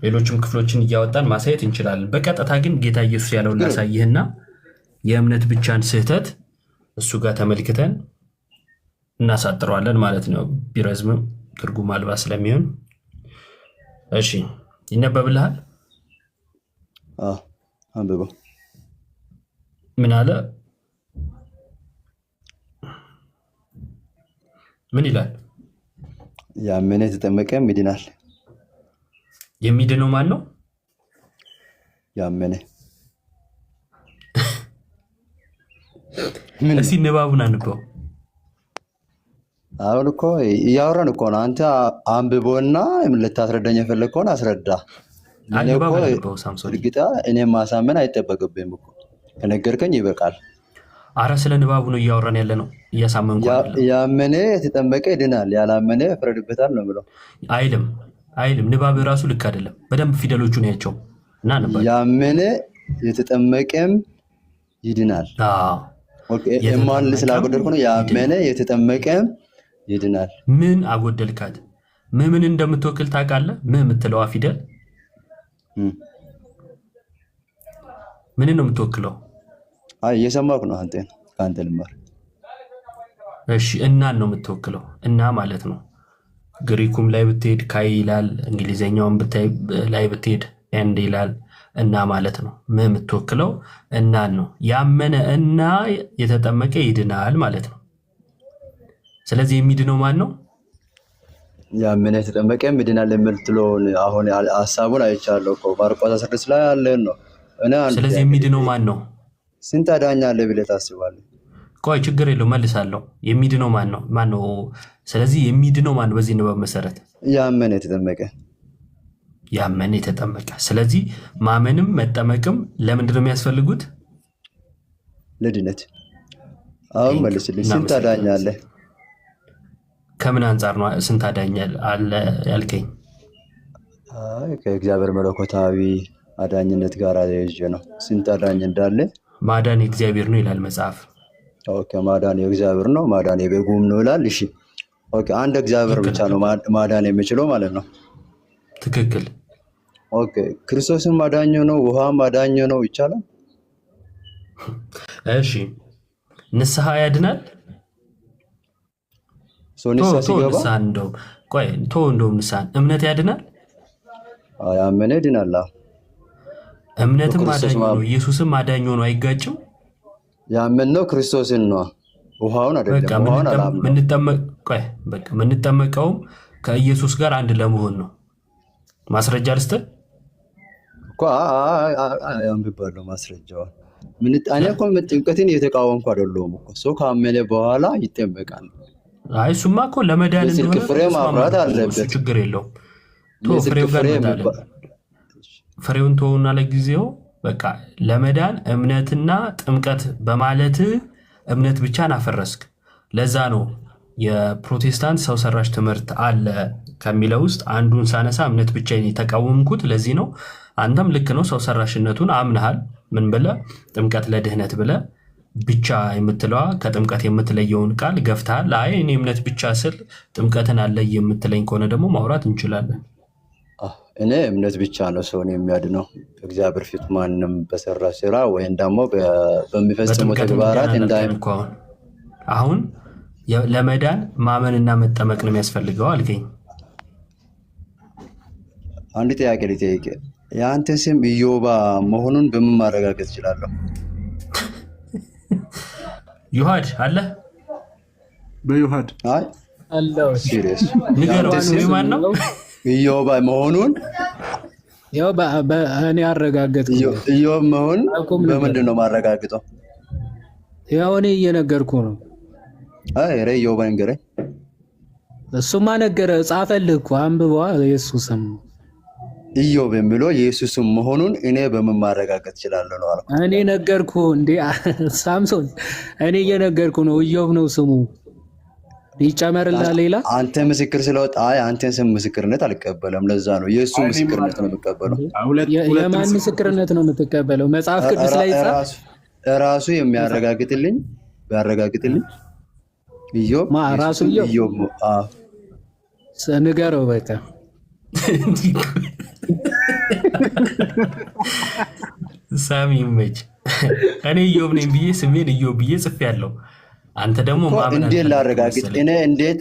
ሌሎችም ክፍሎችን እያወጣን ማሳየት እንችላለን። በቀጥታ ግን ጌታ ኢየሱስ ያለውን ላሳይህና የእምነት ብቻን ስህተት እሱ ጋር ተመልክተን እናሳጥረዋለን ማለት ነው። ቢረዝምም ትርጉም አልባ ስለሚሆን እሺ ይነበብልሃል። አንብበው። ምን አለ? ምን ይላል? ያመነ የተጠመቀም ይድናል። የሚድነው ማን ነው? ያመነ። እስኪ ንባቡን አንበው። አሁን እኮ እያወራን እኮ ነው። አንተ አንብቦና ልታስረዳኝ የፈለግከውን አስረዳ። እኔ እኮ እርግጣ እኔም ማሳመን አይጠበቅብኝም እኮ ከነገርከኝ ይበቃል። አረ ስለ ንባቡ ነው እያወራን ያለ ነው፣ እያሳመንኩ አይደለም። ያመነ የተጠመቀ ይድናል፣ ያላመነ ይፈረድበታል ነው ብለው አይልም። ንባብ ራሱ ልክ አይደለም። በደንብ ፊደሎቹን ያቸው እና ንባብ ያመነ የተጠመቀም ይድናል። የማን ስላጎደልኩ ነው ያመነ የተጠመቀም ይድናል። ምን አጎደልካት? ምን እንደምትወክል ታውቃለህ? ምን የምትለዋ ፊደል ምን ነው የምትወክለው? እየሰማኩ ነው። ከአንተ ልማር። እሺ እናን ነው የምትወክለው። እና ማለት ነው ግሪኩም ላይ ብትሄድ ካይ ይላል፣ እንግሊዘኛውን ላይ ብትሄድ ኤንድ ይላል። እና ማለት ነው ምን የምትወክለው እናን ነው። ያመነ እና የተጠመቀ ይድናል ማለት ነው። ስለዚህ የሚድነው ማን ነው? ያመነ የተጠመቀ ይድናል የምትለውን አሁን ሀሳቡን አይቻለሁ እኮ ማርቆስ 16 ላይ ያለን ነው። ስለዚህ የሚድነው ማን ነው? ስንት አዳኝ አለ ብለህ ታስባለህ? ቆይ ችግር የለው መልሳለሁ። የሚድነው ማን ነው? ስለዚህ የሚድነው ማን ነው? በዚህ ንባብ መሰረት ያመነ የተጠመቀ። ስለዚህ ማመንም መጠመቅም ለምንድን ነው የሚያስፈልጉት? ለድነት። አሁን መልስልኝ። ስንት አዳኝ አለ? ከምን አንጻር ነው ስንት አዳኝ አለ ያልከኝ? ከእግዚአብሔር መለኮታዊ አዳኝነት ጋር ያይዤ ነው። ስንት አዳኝ እንዳለ ማዳን የእግዚአብሔር ነው ይላል መጽሐፍ። ኦኬ ማዳን የእግዚአብሔር ነው፣ ማዳን የበጉም ነው ይላል። እሺ ኦኬ አንድ እግዚአብሔር ብቻ ነው ማዳን የሚችለው ማለት ነው። ትክክል። ኦኬ ክርስቶስም ማዳኝ ነው፣ ውሃም ማዳኝ ነው ይቻላል። እሺ ንስሐ ያድናል። ንስሐ ሲገባ እንደውም ንስሐ እምነት ያድናል። ያመነ ይድናል። እምነትም አዳኝ ነው፣ ኢየሱስም አዳኝ ነው። አይጋጭም። ያመነው ክርስቶስን ነው፣ ውሃውን አይደለም። ውሃውን የምንጠመቀውም ከኢየሱስ ጋር አንድ ለመሆን ነው። ማስረጃ ልስጥህ እኮ አንብቤያለሁ ማስረጃውን። እኔ እኮ ጥምቀትን እየተቃወምኩ አይደለሁም እኮ። ሰው ካመነ በኋላ ይጠመቃል። እሱማ እኮ ለመዳን እንደሆነ ፍሬ ማፍራት አለበት። ችግር የለውም። ፍሬውን ተውና ለጊዜው በቃ ለመዳን እምነትና ጥምቀት በማለት እምነት ብቻን አፈረስክ። ለዛ ነው የፕሮቴስታንት ሰው ሰራሽ ትምህርት አለ ከሚለው ውስጥ አንዱን ሳነሳ እምነት ብቻ የተቃወምኩት ለዚህ ነው። አንተም ልክ ነው፣ ሰው ሰራሽነቱን አምነሃል። ምን ብለህ ጥምቀት ለድህነት ብለህ ብቻ የምትለዋ ከጥምቀት የምትለየውን ቃል ገፍተሃል። አይ እኔ እምነት ብቻ ስል ጥምቀትን አለይ የምትለኝ ከሆነ ደግሞ ማውራት እንችላለን። እኔ እምነት ብቻ ነው ሰውን የሚያድነው እግዚአብሔር ፊት ማንም በሰራ ስራ ወይም ደግሞ በሚፈጽሙ ተግባራት አሁን ለመዳን ማመንና መጠመቅ ነው የሚያስፈልገው አልከኝ። አንድ ጥያቄ ልጠይቅ። የአንተ ስም ኢዮባ መሆኑን በምን ማረጋገጥ እችላለሁ? ዮሐድ አለ በዮሐድ አለው ሲሪየስ ንገረው። ማን ነው ኢዮባ መሆኑን? ያው እኔ አረጋገጥኩ። ኢዮብ መሆን በምንድን ነው ማረጋግጠው? ያው እኔ እየነገርኩ ነው። አይ ረ ኢዮብ ነገረኝ። እሱማ ነገረ ጻፈልህ እኮ አንብበዋ። ኢየሱስም ኢዮብ የሚለው ኢየሱስም መሆኑን እኔ በምን ማረጋገጥ እችላለሁ ነው አልኩ። እኔ ነገርኩ እንዴ ሳምሶን፣ እኔ እየነገርኩ ነው። ኢዮብ ነው ስሙ። ይጨመርላ ሌላ አንተ ምስክር ስለወጣ አንተን ስም ምስክርነት አልቀበለም። ለዛ ነው የእሱ ምስክርነት ነው የምቀበለው። የማን ምስክርነት ነው የምትቀበለው? መጽሐፍ ቅዱስ ላይ ራሱ የሚያረጋግጥልኝ ቢያረጋግጥልኝ ኢዮብ ራሱ ኢዮብ ንገረው በቃ። ሳሚ ይመች። እኔ ኢዮብ ነኝ ብዬ ስሜን ኢዮብ ብዬ ጽፌያለሁ። አንተ ደግሞ እንዴት ላረጋግጥ? እኔ እንዴት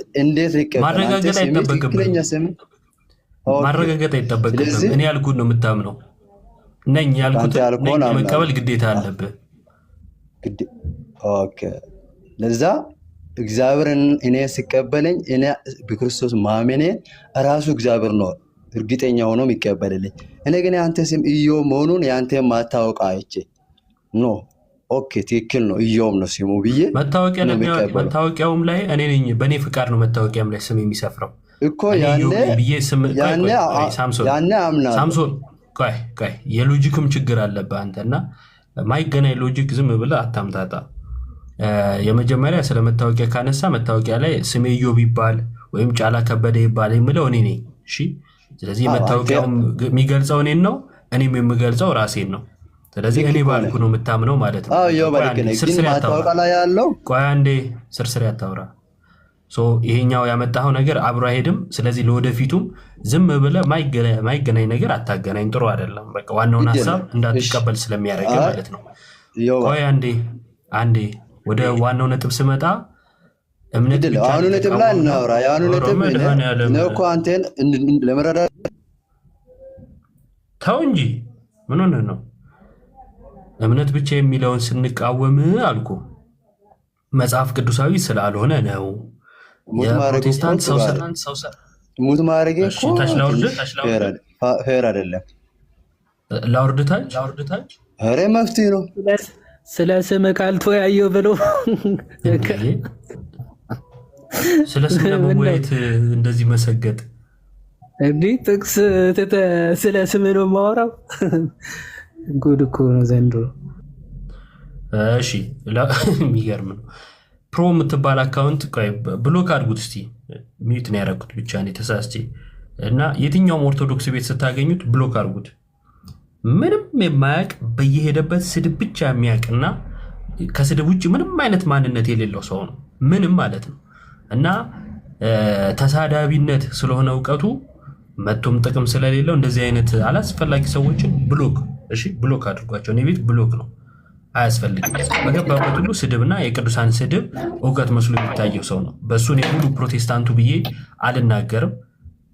ልቀበል? ማረጋገጥ አይጠበቅብህም። እኔ ያልኩት ነው የምታምነው። ነኝ ያልኩት መቀበል ግዴታ አለብህ። ኦኬ ለዛ እግዚአብሔርን እኔ ሲቀበለኝ እኔ በክርስቶስ ማመኔ ራሱ እግዚአብሔር ነው እርግጠኛ ሆኖ የሚቀበልልኝ። እኔ ግን የአንተ ስም ኢዮብ መሆኑን የአንተ ማታወቅ አይቼ ኖ ኦኬ ትክክል ነው ኢዮብ ነው ስሙ ብዬ መታወቂያውም ላይ እኔ ነኝ በእኔ ፍቃድ ነው መታወቂያም ላይ ስም የሚሰፍረው እኮ ሳምሶን ቆይ የሎጂክም ችግር አለብህ አንተና ማይገናኝ ሎጂክ ዝም ብለህ አታምታታ። የመጀመሪያ ስለ መታወቂያ ካነሳ መታወቂያ ላይ ስሜ ኢዮብ ይባል ወይም ጫላ ከበደ ይባል የምለው እኔ ነኝ። እሺ ስለዚህ መታወቂያው የሚገልጸው እኔን ነው፣ እኔም የምገልጸው ራሴን ነው። ስለዚህ እኔ ባልኩ ነው የምታምነው ማለት ነው። ቆይ አንዴ ስርስር ያታውራ። ይሄኛው ያመጣኸው ነገር አብሮ አይሄድም። ስለዚህ ለወደፊቱም ዝም ብለህ ማይገናኝ ነገር አታገናኝ፣ ጥሩ አይደለም። በቃ ዋናውን ሀሳብ እንዳትቀበል ስለሚያደርግ ማለት ነው። ቆይ አንዴ ወደ ዋናው ነጥብ ስመጣ እምነት አሁን ነጥብ ላይ እናውራ። ያሁኑ ነጥብ ነው እኮ አንተን ለመረዳት ተው እንጂ ምን ሆነህ ነው? እምነት ብቻ የሚለውን ስንቃወም አልኩ መጽሐፍ ቅዱሳዊ ስላልሆነ ነው። የፕሮቴስታንት ሰው ሙት ማድረግ እኮ ፌር አይደለም። ላውርድታች ኧረ መፍትሄ ነው። ስለ ስም ካልተወያየው ብሎ ስለ ስም ለመወያየት እንደዚህ መሰገጥ እንዲህ ጥቅስ ስለ ስም ነው የማወራው። ጉድ እኮ ነው ዘንድሮ። እሺ የሚገርም ነው። ፕሮ የምትባል አካውንት ብሎክ አድርጉት እስቲ። ሚዩት ነው ያደረኩት ብቻ ነው ተሳስቼ እና የትኛውም ኦርቶዶክስ ቤት ስታገኙት ብሎክ አድርጉት። ምንም የማያውቅ በየሄደበት ስድብ ብቻ የሚያውቅና ከስድብ ውጭ ምንም አይነት ማንነት የሌለው ሰው ነው። ምንም ማለት ነው። እና ተሳዳቢነት ስለሆነ እውቀቱ መቶም ጥቅም ስለሌለው እንደዚህ አይነት አላስፈላጊ ሰዎችን ብሎክ አድርጓቸው። እኔ ቤት ብሎክ ነው፣ አያስፈልግም። በገባበት ሁሉ ስድብና የቅዱሳን ስድብ እውቀት መስሎ የሚታየው ሰው ነው። በእሱ እኔ ሁሉ ፕሮቴስታንቱ ብዬ አልናገርም።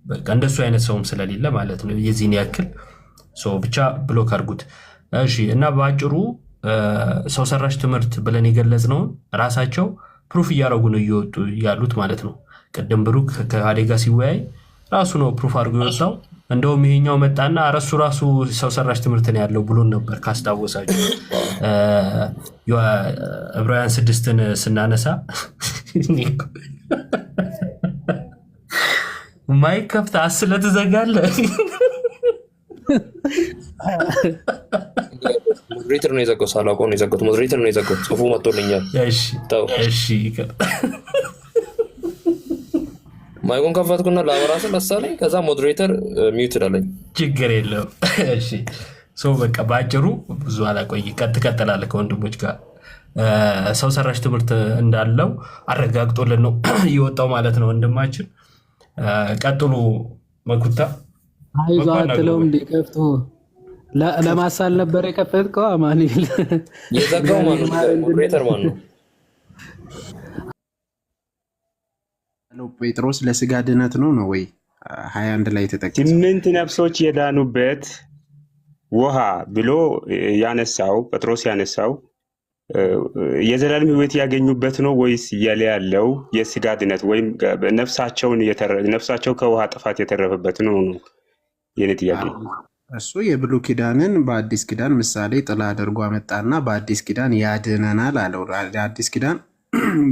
በቃ እንደሱ አይነት ሰውም ስለሌለ ማለት ነው። የዚህን ያክል ብቻ ብሎክ አድርጉት። እሺ እና በአጭሩ ሰው ሰራሽ ትምህርት ብለን የገለጽነውን ራሳቸው ፕሩፍ እያደረጉ ነው እየወጡ ያሉት ማለት ነው። ቅድም ብሩክ ከአዴጋ ሲወያይ ራሱ ነው ፕሩፍ አድርጎ የወጣው። እንደውም ይሄኛው መጣና ራሱ ሰው ሰራሽ ትምህርት ነው ያለው ብሎን ነበር ካስታወሳችሁ። ዕብራውያን 6ን ስናነሳ ማይክ ከፍተህ ስለትዘጋለህ ሞዴሬተር ነው የዘጋው። ሳላውቀው ነው የዘጋሁት። ሞዴሬተር ነው የዘጋው። ጽሁፉ መጥቶልኛል። እሺ ማይኩን ከፈትኩና ላወራ ስል መሰለኝ። ከዛ ሞዴሬተር ሚውት አለኝ። ችግር የለውም። እሺ በቃ በአጭሩ ብዙ አላቆይ ትቀጥላለህ ከወንድሞች ጋር። ሰው ሰራሽ ትምህርት እንዳለው አረጋግጦልን ነው እየወጣው ማለት ነው ወንድማችን። ቀጥሉ መኩታ። አይዞህ አትለውም እንደ ከፍቶ ለማሳል ነበር የከፈትከው። አማኑኤል የዘጋው ማን ነው? ሞዴሬተር ማን ነው? ጴጥሮስ ለስጋ ድነት ነው ወይ 21 ላይ የተጠቀሰው 8 ነፍሶች የዳኑበት ውሃ ብሎ ያነሳው ጴጥሮስ ያነሳው የዘላለም ሕይወት ያገኙበት ነው ወይስ እያለ ያለው የስጋ ድነት ወይም ነፍሳቸው ከውሃ ጥፋት የተረፈበት ነው? የኔ ጥያቄ እሱ የብሉይ ኪዳንን በአዲስ ኪዳን ምሳሌ ጥላ አድርጎ አመጣና በአዲስ ኪዳን ያድነናል አለው። አዲስ ኪዳን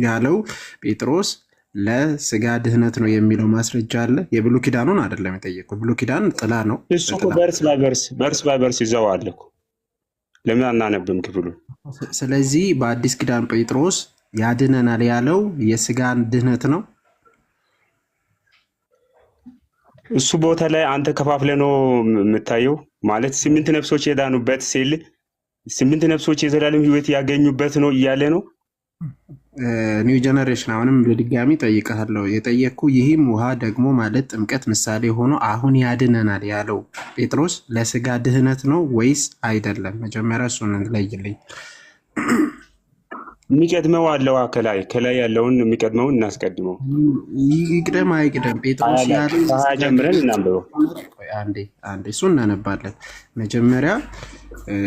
ያለው ጴጥሮስ ለስጋ ድህነት ነው የሚለው ማስረጃ አለ። የብሉይ ኪዳኑን አይደለም የጠየቀው። ብሉይ ኪዳን ጥላ ነው። እሱ በርስ ባይበርስ ይዘው አለ እኮ። ለምን አናነብም ክፍሉ? ስለዚህ በአዲስ ኪዳን ጴጥሮስ ያድነናል ያለው የስጋን ድህነት ነው። እሱ ቦታ ላይ አንተ ከፋፍለ ነው የምታየው። ማለት 8 ነፍሶች የዳኑበት ሲል 8 ነፍሶች የዘላለም ሕይወት ያገኙበት ነው እያለ ነው። ኒው ጀነሬሽን አሁንም በድጋሚ ጠይቀሃለሁ። የጠየቅኩ ይህም ውሃ ደግሞ ማለት ጥምቀት ምሳሌ ሆኖ አሁን ያድነናል ያለው ጴጥሮስ ለስጋ ድህነት ነው ወይስ አይደለም? መጀመሪያ እሱን ለይልኝ። የሚቀድመው አለው ከላይ ያለውን የሚቀድመውን እናስቀድመው። ይቅደም አይቅደም ጴጥሮስ ያለው ጀምረን እናንብበው። አንዴ እሱ እናነባለን። መጀመሪያ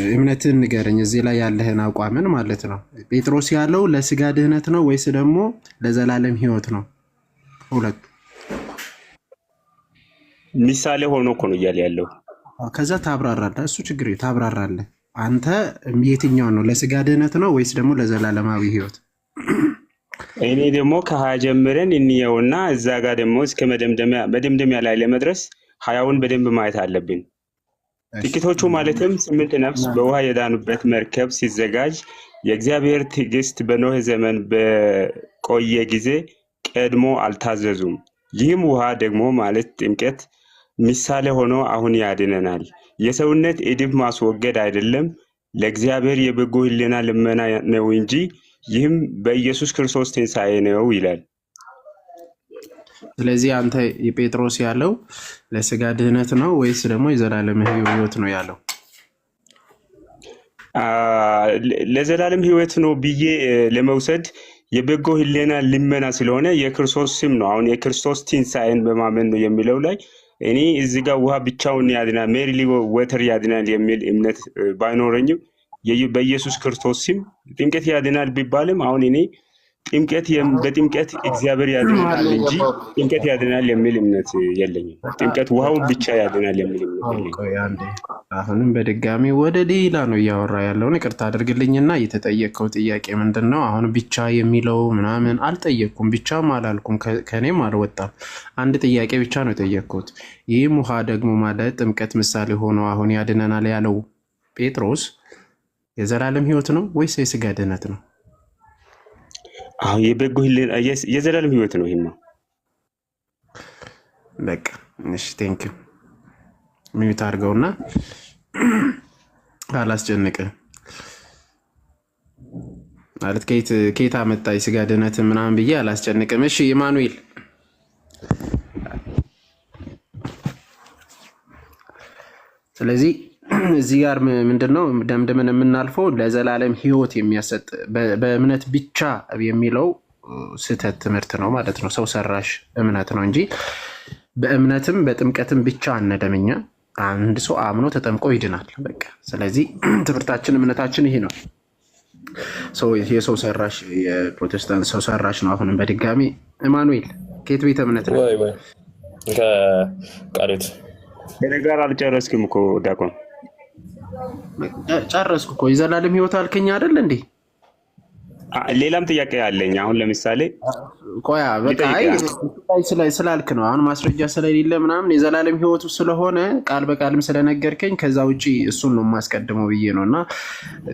እምነትን ንገረኝ፣ እዚህ ላይ ያለህን አቋምን ማለት ነው። ጴጥሮስ ያለው ለስጋ ድህነት ነው ወይስ ደግሞ ለዘላለም ሕይወት ነው? ሁለቱ ምሳሌ ሆኖ እኮ ነው እያለ ያለው። ከዛ ታብራራለህ። እሱ ችግር ታብራራለህ። አንተ የትኛው ነው? ለስጋ ድህነት ነው ወይስ ደግሞ ለዘላለማዊ ህይወት? እኔ ደግሞ ከሀያ ጀምረን እንየውና እዛ ጋር ደግሞ እስከ መደምደሚያ ላይ ለመድረስ ሀያውን በደንብ ማየት አለብን። ጥቂቶቹ ማለትም 8 ነፍስ በውሃ የዳኑበት መርከብ ሲዘጋጅ የእግዚአብሔር ትዕግስት በኖህ ዘመን በቆየ ጊዜ ቀድሞ አልታዘዙም። ይህም ውሃ ደግሞ ማለት ጥምቀት ምሳሌ ሆኖ አሁን ያድነናል። የሰውነት እድፍ ማስወገድ አይደለም፣ ለእግዚአብሔር የበጎ ሕሊና ልመና ነው እንጂ ይህም በኢየሱስ ክርስቶስ ትንሣኤ ነው ይላል። ስለዚህ አንተ የጴጥሮስ ያለው ለስጋ ድህነት ነው ወይስ ደግሞ የዘላለም ህይወት ነው ያለው? ለዘላለም ህይወት ነው ብዬ ለመውሰድ የበጎ ሕሊና ልመና ስለሆነ የክርስቶስ ስም ነው። አሁን የክርስቶስ ትንሣኤን በማመን ነው የሚለው ላይ እኔ እዚህ ጋር ውሃ ብቻውን ያድናል፣ ሜሪሊ ወተር ያድናል የሚል እምነት ባይኖረኝም በኢየሱስ ክርስቶስ ስም ጥምቀት ያድናል ቢባልም አሁን እኔ በጥምቀት እግዚአብሔር ያድናል እንጂ ጥምቀት ያድናል የሚል እምነት የለኝም። ጥምቀት ውሃውን ብቻ ያድናል የሚል እምነት የለኝም። አሁንም በድጋሚ ወደ ሌላ ነው እያወራ ያለውን ይቅርታ አድርግልኝና የተጠየቀው ጥያቄ ምንድን ነው? አሁን ብቻ የሚለው ምናምን አልጠየቅኩም፣ ብቻም አላልኩም፣ ከኔም አልወጣም። አንድ ጥያቄ ብቻ ነው የጠየቅኩት። ይህም ውሃ ደግሞ ማለት ጥምቀት ምሳሌ ሆኖ አሁን ያድነናል ያለው ጴጥሮስ የዘላለም ህይወት ነው ወይስ የስጋ ድህነት ነው? አሁን የበጎ ሕሊና የዘላለም ህይወት ነው። ይሄማ በቃ እሺ፣ ቴንክ ዩ ሚዩት አድርገውና አላስጨንቅህ ማለት ከየት አመጣ የስጋ ድህነት ምናምን ብዬ አላስጨንቅም። እሺ ኢማኑኤል፣ ስለዚህ እዚህ ጋር ምንድነው ደምድመን የምናልፈው ለዘላለም ህይወት የሚያሰጥ በእምነት ብቻ የሚለው ስህተት ትምህርት ነው ማለት ነው። ሰው ሰራሽ እምነት ነው እንጂ በእምነትም በጥምቀትም ብቻ አነደምኛ። አንድ ሰው አምኖ ተጠምቆ ይድናል በቃ። ስለዚህ ትምህርታችን እምነታችን ይሄ ነው። የሰው ሰራሽ የፕሮቴስታንት ሰው ሰራሽ ነው። አሁንም በድጋሚ ኢማኑኤል ከየት ቤተ እምነት ነው? ከቃሊቲ በነገር አልጨረስክም እኮ ዲያቆን። ጨረስኩ እኮ የዘላለም ህይወት አልከኝ አይደል እንዴ? ሌላም ጥያቄ አለኝ። አሁን ለምሳሌ ቆያ በቃ ስላልክ ነው። አሁን ማስረጃ ስለሌለ ምናምን የዘላለም ህይወቱ ስለሆነ ቃል በቃልም ስለነገርከኝ ከዛ ውጪ እሱን ነው የማስቀድመው ብዬ ነው። እና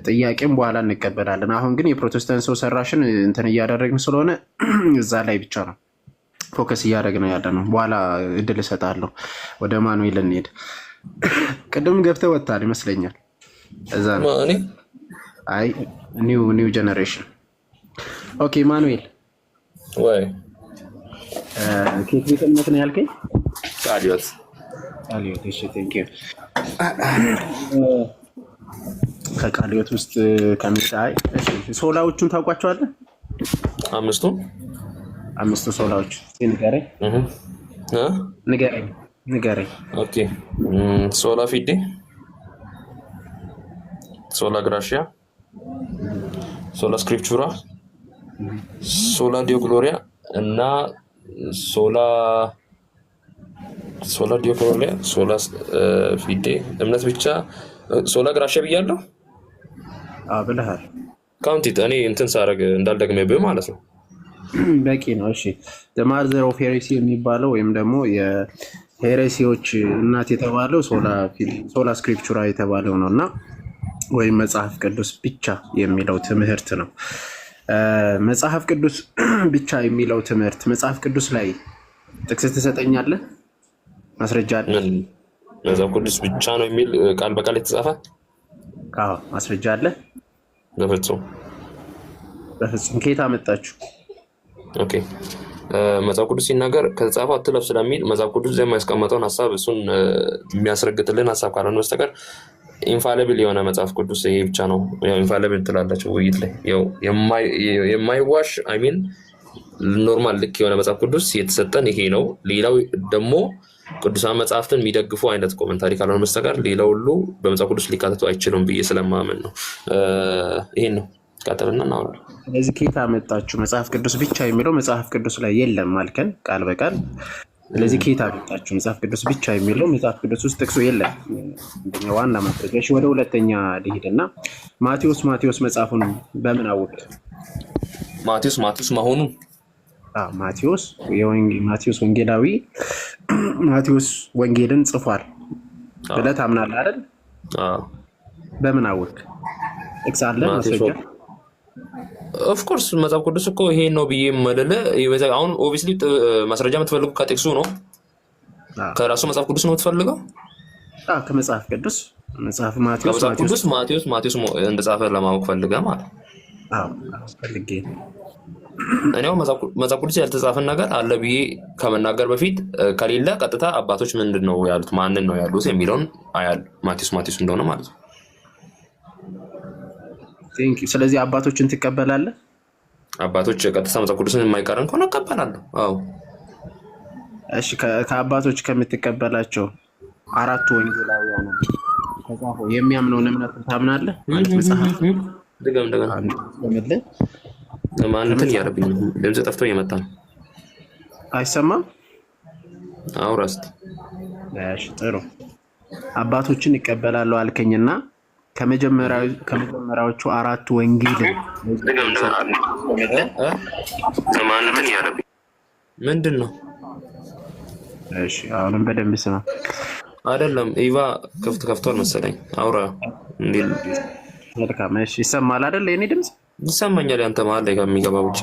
ጥያቄም በኋላ እንቀበላለን። አሁን ግን የፕሮቴስታንት ሰው ሰራሽን እንትን እያደረግን ስለሆነ እዛ ላይ ብቻ ነው ፎከስ እያደረግን ነው ያለ ነው። በኋላ እድል እሰጣለሁ። ወደ ማኑኤል እንሄድ። ቅድም ገብተህ ወጥተሃል ይመስለኛል። እዛ ነው አይ ኒው ጀነሬሽን። ኦኬ ማኑኤል ወይ ከየት ቤተ እምነት ነው ያልከኝ? ቃሊዮት። እሺ ቴንክ ዩ። ከቃሊዮት ውስጥ ከሚታይ እሺ ሶላዎቹን ታውቋቸዋለህ? አምስቱ ሶላዎች ንገረኝ። ንገረኝ። ኦኬ ሶላ ፊዴ፣ ሶላ ግራሺያ፣ ሶላ ስክሪፕቹራ፣ ሶላ ዲዮ ግሎሪያ እና ሶላ ዲዮ ግሎሪያ፣ ሶላ ፊዴ እምነት ብቻ፣ ሶላ ግራሺያ ብያለሁ ብለሃል። ካውንቲት እኔ እንትን ሳረግ እንዳልደግመብህ ማለት ነው። በቂ ነው። እሺ ማዘር ኦፍ ሄሬሲ የሚባለው ወይም ደግሞ የሄሬሲዎች እናት የተባለው ሶላ ስክሪፕቹራ የተባለው ነው እና ወይም መጽሐፍ ቅዱስ ብቻ የሚለው ትምህርት ነው። መጽሐፍ ቅዱስ ብቻ የሚለው ትምህርት መጽሐፍ ቅዱስ ላይ ጥቅስ ትሰጠኛለህ? ማስረጃ አለ? መጽሐፍ ቅዱስ ብቻ ነው የሚል ቃል በቃል የተጻፈ? አዎ ማስረጃ አለ? በፍጹም ከየት አመጣችሁ? ኦኬ መጽሐፍ ቅዱስ ሲናገር ከተጻፈ አትለፍ ስለሚል መጽሐፍ ቅዱስ የማያስቀመጠውን ሀሳብ እሱን የሚያስረግጥልን ሀሳብ ካልሆነ በስተቀር ኢንፋሊብል የሆነ መጽሐፍ ቅዱስ ይሄ ብቻ ነው። ኢንፋሊብል ትላላቸው ውይይት ላይ የማይዋሽ አይሚን ኖርማል ልክ የሆነ መጽሐፍ ቅዱስ የተሰጠን ይሄ ነው። ሌላው ደግሞ ቅዱሳን መጽሐፍትን የሚደግፉ አይነት ኮመንታሪ ካልሆነ በስተቀር ሌላው ሁሉ በመጽሐፍ ቅዱስ ሊካተቱ አይችሉም ብዬ ስለማመን ነው። ይሄን ነው ቀጥልና እናወራለን። ስለዚህ ከየት አመጣችሁ? መጽሐፍ ቅዱስ ብቻ የሚለው መጽሐፍ ቅዱስ ላይ የለም አልከን ቃል በቃል። ስለዚህ ከየት አመጣችሁ? መጽሐፍ ቅዱስ ብቻ የሚለው መጽሐፍ ቅዱስ ውስጥ ጥቅሱ የለም። አንደኛ ዋና ማስረጃ። እሺ ወደ ሁለተኛ ልሂድና ማቴዎስ መጽሐፉን በምን አወቀ? ማቴዎስ መሆኑ ማቴዎስ ወንጌላዊ ማቴዎስ ወንጌልን ጽፏል ብለህ ታምናለህ አይደል? በምን አወቅ? ጥቅስ አለ ማስረጃ? ኦፍኮርስ መጽሐፍ ቅዱስ እኮ ይሄ ነው ብዬ የምልህ አሁን ኦብቪስሊ ማስረጃ የምትፈልጉ ከጥቅሱ ነው ከራሱ መጽሐፍ ቅዱስ ነው የምትፈልገው? ከመጽሐፍ ቅዱስ መጽሐፍ ማቴዎስ እንደጻፈ ለማወቅ ፈልገህ ማለት? ፈልጌ እኔው መጽሐፍ ቅዱስ ያልተጻፈን ነገር አለ ብዬ ከመናገር በፊት ከሌለ ቀጥታ አባቶች ምንድን ነው ያሉት ማንን ነው ያሉት የሚለውን አያል ማቴዎስ እንደሆነ ማለት ነው። ስለዚህ አባቶችን ትቀበላለህ? አባቶች ቀጥታ መጽሐፍ ቅዱስን የማይቀረን ከሆነ እቀበላለሁ። አዎ። እሺ ከአባቶች ከምትቀበላቸው አራቱ ወንጌላውያን ተጻፈው የሚያምነውን እምነት ታምናለህ? መጽሐፍ እንደገና ማንነትን እያረብኝ ነው። ድምፅ ጠፍቶ እየመጣ ነው። አይሰማም? አውራ እስኪ። እሺ ጥሩ። አባቶችን ይቀበላሉ አልከኝና ከመጀመሪያዎቹ አራቱ ወንጌል ማንነትን እያረብኝ ምንድን ነው? እሺ አሁንም በደንብ ስማ። አይደለም ኢቫ ከፍቷል መሰለኝ። አውራ እንዴል። መልካም። እሺ ይሰማል አይደል? የኔ ድምፅ ይሰማኛል። ያንተ መሀል ላይ ከሚገባ ውጭ።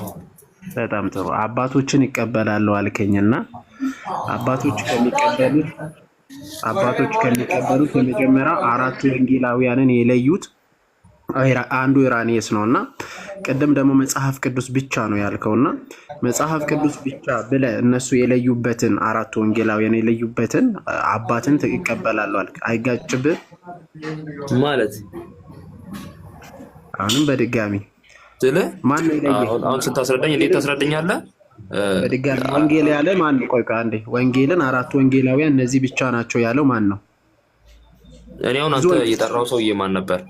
በጣም ጥሩ። አባቶችን ይቀበላሉ አልከኝና አባቶች ከሚቀበሉት የመጀመሪያ አራቱ ወንጌላውያንን የለዩት አንዱ ኢራኒየስ ነውና ቅድም ደግሞ መጽሐፍ ቅዱስ ብቻ ነው ያልከውና መጽሐፍ ቅዱስ ብቻ ብለህ እነሱ የለዩበትን አራቱ ወንጌላውያን የለዩበትን አባትን ይቀበላሉ አልክ። አይጋጭብህ ማለት? አሁንም በድጋሚ ማን ነው የለየው? አሁን ስታስረዳኝ እንዴት ታስረዳኛለህ? በድጋሚ ወንጌል ያለ ማን ነው? ቆይ አንዴ ወንጌልን አራቱ ወንጌላውያን እነዚህ ብቻ ናቸው ያለው ማን ነው? እኔ አሁን አንተ የጠራው ሰውዬ ማን ነበር?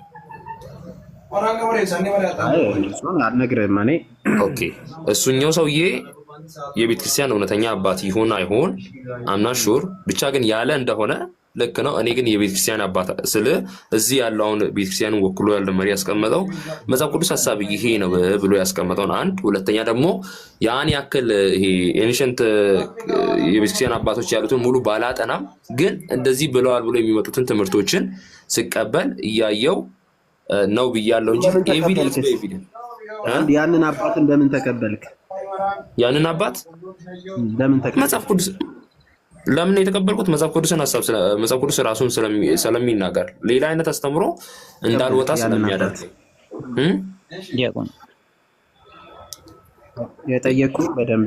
አልነግርህም እኔ። ኦኬ እሱኛው ሰውዬ የቤተ ክርስቲያን እውነተኛ አባት ይሁን አይሁን አምና ሹር ብቻ ግን ያለ እንደሆነ ልክ ነው። እኔ ግን የቤተ ክርስቲያን አባት ስለ እዚህ ያለውን ቤተ ክርስቲያንን ወክሎ ያለ መሪ ያስቀመጠው መጽሐፍ ቅዱስ ሐሳብ ይሄ ነው ብሎ ያስቀመጠውን አንድ፣ ሁለተኛ ደግሞ ያን ያክል ይሄ ኤንሸንት የቤተ ክርስቲያን አባቶች ያሉትን ሙሉ ባላጠናም ግን እንደዚህ ብለዋል ብሎ የሚመጡትን ትምህርቶችን ስቀበል እያየው ነው ብያለሁ እንጂ ኤቪደንስ በኤቪደንስ ያንን አባትን በምን ተቀበልክ? ያንን አባት ለምን ተቀበልክ? መጽሐፍ ቅዱስ ለምን የተቀበልኩት? መጽሐፍ ቅዱስን ሐሳብ መጽሐፍ ቅዱስ ራሱን ስለሚናገር ሌላ አይነት አስተምሮ እንዳልወጣ ስለሚያደርግ ዲያቆን የጠየቁ በደንብ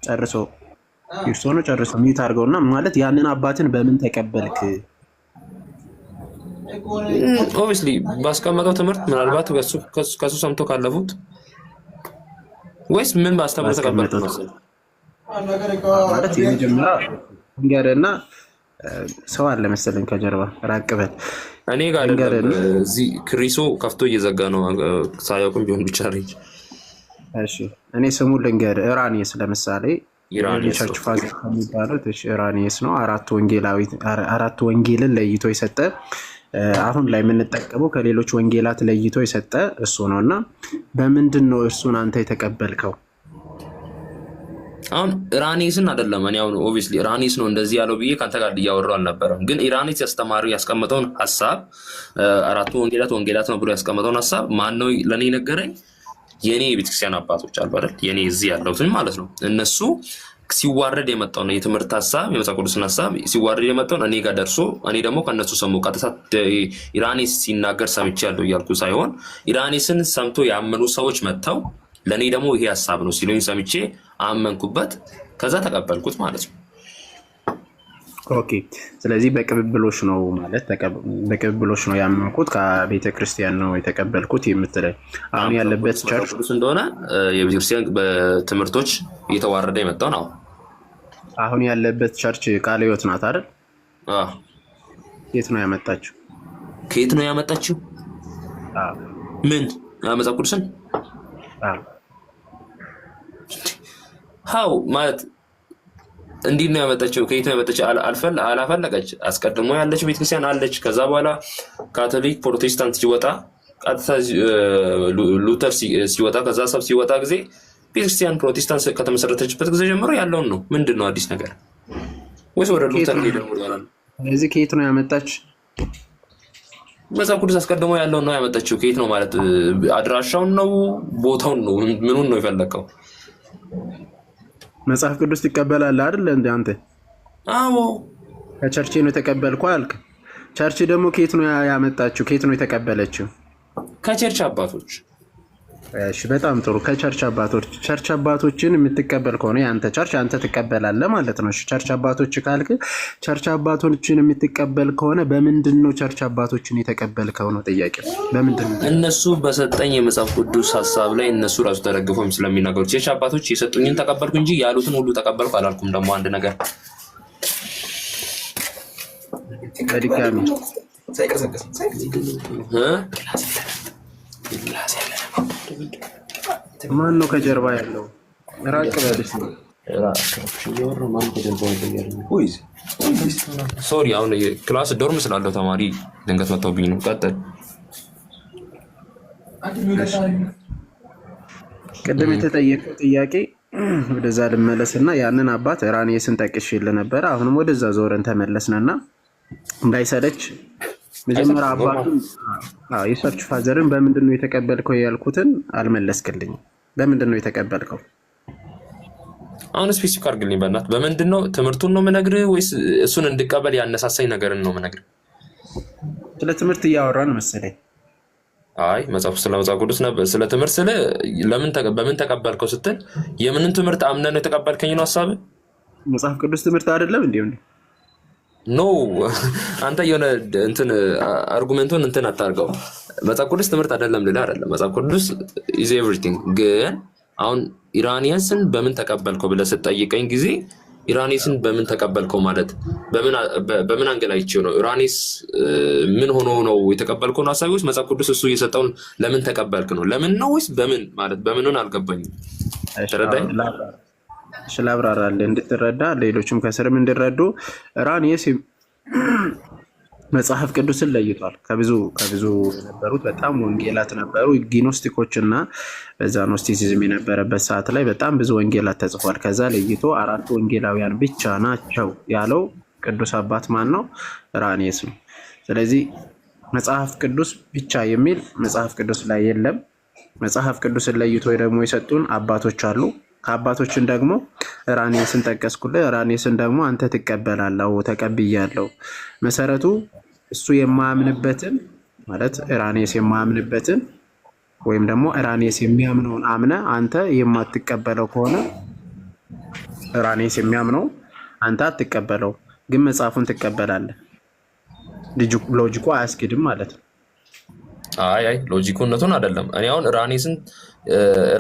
ጨርሶ ይርሶ ነው ጨርሶ ሚት አድርገውና ማለት ያንን አባትን በምን ተቀበልክ? ኦብቪስሊ ባስቀመጠው ትምህርት ምናልባት ከሱ ሰምቶ ካለፉት ወይስ ምን ባስተምሮ ተቀበልክ መሰለህ? ማለት የመጀመሪያ እንገርና ሰው አለ መሰለኝ ከጀርባ ራቅ በል። እኔ ጋር አይደለም እዚህ ክሪሶ ከፍቶ እየዘጋ ነው ሳያውቅም ቢሆን ብቻ ልጅ። እሺ እኔ ስሙ ልንገርህ። ኢራኒየስ ለምሳሌ የቸርች ፋዘር የሚባሉት ኢራኒየስ ነው። አራቱ ወንጌልን ለይቶ የሰጠ አሁን ላይ የምንጠቀመው ከሌሎች ወንጌላት ለይቶ የሰጠ እሱ ነው። እና በምንድን ነው እርሱን አንተ የተቀበልከው? አሁን ኢራኒስን አይደለም እኔ አሁን ኦብቪስሊ ኢራኒስ ነው እንደዚህ ያለው ብዬ ካንተ ጋር እያወራሁ አልነበረም። ግን ኢራኒስ ያስቀመጠውን ሐሳብ አራቱ ወንጌላት ነው ብሎ ያስቀመጠውን ሐሳብ ማን ነው ለኔ ነገረኝ? የኔ የቤተክርስቲያን አባቶች አሉ አይደል? የኔ እዚህ ያለሁትን ማለት ነው። እነሱ ሲዋረድ የመጣው ነው የትምህርት ሐሳብ የመጽሐፍ ቅዱስን ሐሳብ ሲዋረድ የመጣው እኔ ጋር ደርሶ እኔ ደግሞ ከነሱ ሰሙ ቀጥታ ኢራኒስ ሲናገር ሰምቻለሁ እያልኩ ሳይሆን ኢራኒስን ሰምቶ ያመኑ ሰዎች መጥተው ለኔ ደግሞ ይሄ ሐሳብ ነው ሲሉኝ ሰምቼ አመንኩበት፣ ከዛ ተቀበልኩት ማለት ነው። ኦኬ ስለዚህ በቅብብሎሽ ነው ማለት በቅብብሎሽ ነው ያመንኩት፣ ከቤተ ክርስቲያን ነው የተቀበልኩት የምትለኝ አሁን ያለበት ቸርች እንደሆነ የቤተ ክርስቲያን በትምህርቶች እየተዋረደ የመጣው ነው። አሁን ያለበት ቸርች ቃለ ሕይወት ናት አይደል? የት ነው ያመጣችው? ከየት ነው ያመጣችው? ምን መጽሐፍ ቅዱስን ሀው ማለት እንዲህ ነው ያመጣችው። ከየት ነው ያመጣችው? አላፈለቀች። አስቀድሞ ያለች ቤተክርስቲያን አለች። ከዛ በኋላ ካቶሊክ፣ ፕሮቴስታንት ሲወጣ ቀጥታ ሉተር ሲወጣ ከዛ ሰብ ሲወጣ ጊዜ ቤተክርስቲያን ፕሮቴስታንት ከተመሰረተችበት ጊዜ ጀምሮ ያለውን ነው። ምንድን ነው አዲስ ነገር? ወይስ ወደ ሉተር ሄደን ወዳላል? ስለዚህ ከየት ነው ያመጣች? መጽሐፍ ቅዱስ አስቀድሞ ያለውን ነው ያመጣችው። ከየት ነው ማለት አድራሻውን ነው ቦታውን ነው ምኑን ነው የፈለከው? መጽሐፍ ቅዱስ ትቀበላለህ አይደል እንዴ አንተ? አዎ ከቸርች ነው የተቀበልኩ አልክ። ቸርች ደግሞ ከየት ነው ያመጣችው? ከየት ነው የተቀበለችው? ከቸርች አባቶች። እሺ በጣም ጥሩ። ከቸርች አባቶች። ቸርች አባቶችን የምትቀበል ከሆነ ያንተ ቸርች አንተ ትቀበላለህ ማለት ነው። እሺ ቸርች አባቶች ካልክ ቸርች አባቶችን የምትቀበል ከሆነ በምንድን ነው ቸርች አባቶችን የተቀበልከው ነው ጥያቄው። በምንድን ነው? እነሱ በሰጠኝ የመጽሐፍ ቅዱስ ሀሳብ ላይ እነሱ ራሱ ተደግፈው ስለሚናገሩ ቸርች አባቶች የሰጡኝን ተቀበልኩ እንጂ ያሉትን ሁሉ ተቀበልኩ አላልኩም። ደግሞ አንድ ነገር በድጋሚ ማን ነው ከጀርባ ያለው? ራቅ በልሽ ነው። ሶሪ አሁን ክላስ ዶርም ስላለው ተማሪ ድንገት መጥተውብኝ ነው። ቀጥል። ቅድም የተጠየቀው ጥያቄ ወደዛ ልመለስና ያንን አባት ራኔስን ጠቅሼልህ ነበረ። አሁንም ወደዛ ዞረን ተመለስነና እንዳይሰለች መጀመሪያ አባቱን የሰርች ፋዘርን በምንድን ነው የተቀበልከው ያልኩትን አልመለስክልኝም። በምንድን ነው የተቀበልከው? አሁን ስፔሲፊክ አድርግልኝ በእናትህ። በምንድን ነው? ትምህርቱን ነው የምነግርህ ወይስ እሱን እንድቀበል ያነሳሳኝ ነገርን ነው የምነግርህ? ስለ ትምህርት እያወራን መሰለኝ። አይ ስለ መጽሐፍ ቅዱስ ነበር። ስለ ትምህርት ስለ በምን ተቀበልከው ስትል የምንን ትምህርት አምነን ነው የተቀበልከኝ ነው ሀሳብህ? መጽሐፍ ቅዱስ ትምህርት አይደለም እንዴ? ኖ አንተ የሆነ እንትን አርጉመንቱን እንትን አታርገው። መጽሐፍ ቅዱስ ትምህርት አይደለም ልልህ አይደለም። መጽሐፍ ቅዱስ ኢዝ ኤቭሪቲንግ። ግን አሁን ኢራኒያንስን በምን ተቀበልከው ብለህ ስትጠይቀኝ ጊዜ ኢራኒስን በምን ተቀበልከው ማለት በምን አንገላይቼው ነው? ኢራኒስ ምን ሆኖ ነው የተቀበልከው ነው ሀሳቢ? ወይስ መጽሐፍ ቅዱስ እሱ እየሰጠውን ለምን ተቀበልክ ነው? ለምን ነው ወይስ በምን ማለት በምንን አልገባኝም። ተረዳኝ። ስላብራራለህ እንድትረዳ ሌሎችም ከስርም እንዲረዱ። ራኔስ መጽሐፍ ቅዱስን ለይቷል። ከብዙ የነበሩት በጣም ወንጌላት ነበሩ፣ ጊኖስቲኮች እና በዛ ኖስቲሲዝም የነበረበት ሰዓት ላይ በጣም ብዙ ወንጌላት ተጽፏል። ከዛ ለይቶ 4 ወንጌላውያን ብቻ ናቸው ያለው ቅዱስ አባት ማን ነው? ራኔስ ነው። ስለዚህ መጽሐፍ ቅዱስ ብቻ የሚል መጽሐፍ ቅዱስ ላይ የለም። መጽሐፍ ቅዱስን ለይቶ ደግሞ የሰጡን አባቶች አሉ። ከአባቶችን ደግሞ ራኔስን ጠቀስኩልህ። ራኔስን ደግሞ አንተ ትቀበላለህ፣ ተቀብያለሁ። መሰረቱ እሱ የማያምንበትን ማለት ራኔስ የማያምንበትን ወይም ደግሞ ራኔስ የሚያምነውን አምነ አንተ የማትቀበለው ከሆነ ራኔስ የሚያምነው አንተ አትቀበለው፣ ግን መጽሐፉን ትቀበላለህ። ሎጂኩ አያስኬድም ማለት ነው። አይ ሎጂኩነቱን አይደለም። እኔ አሁን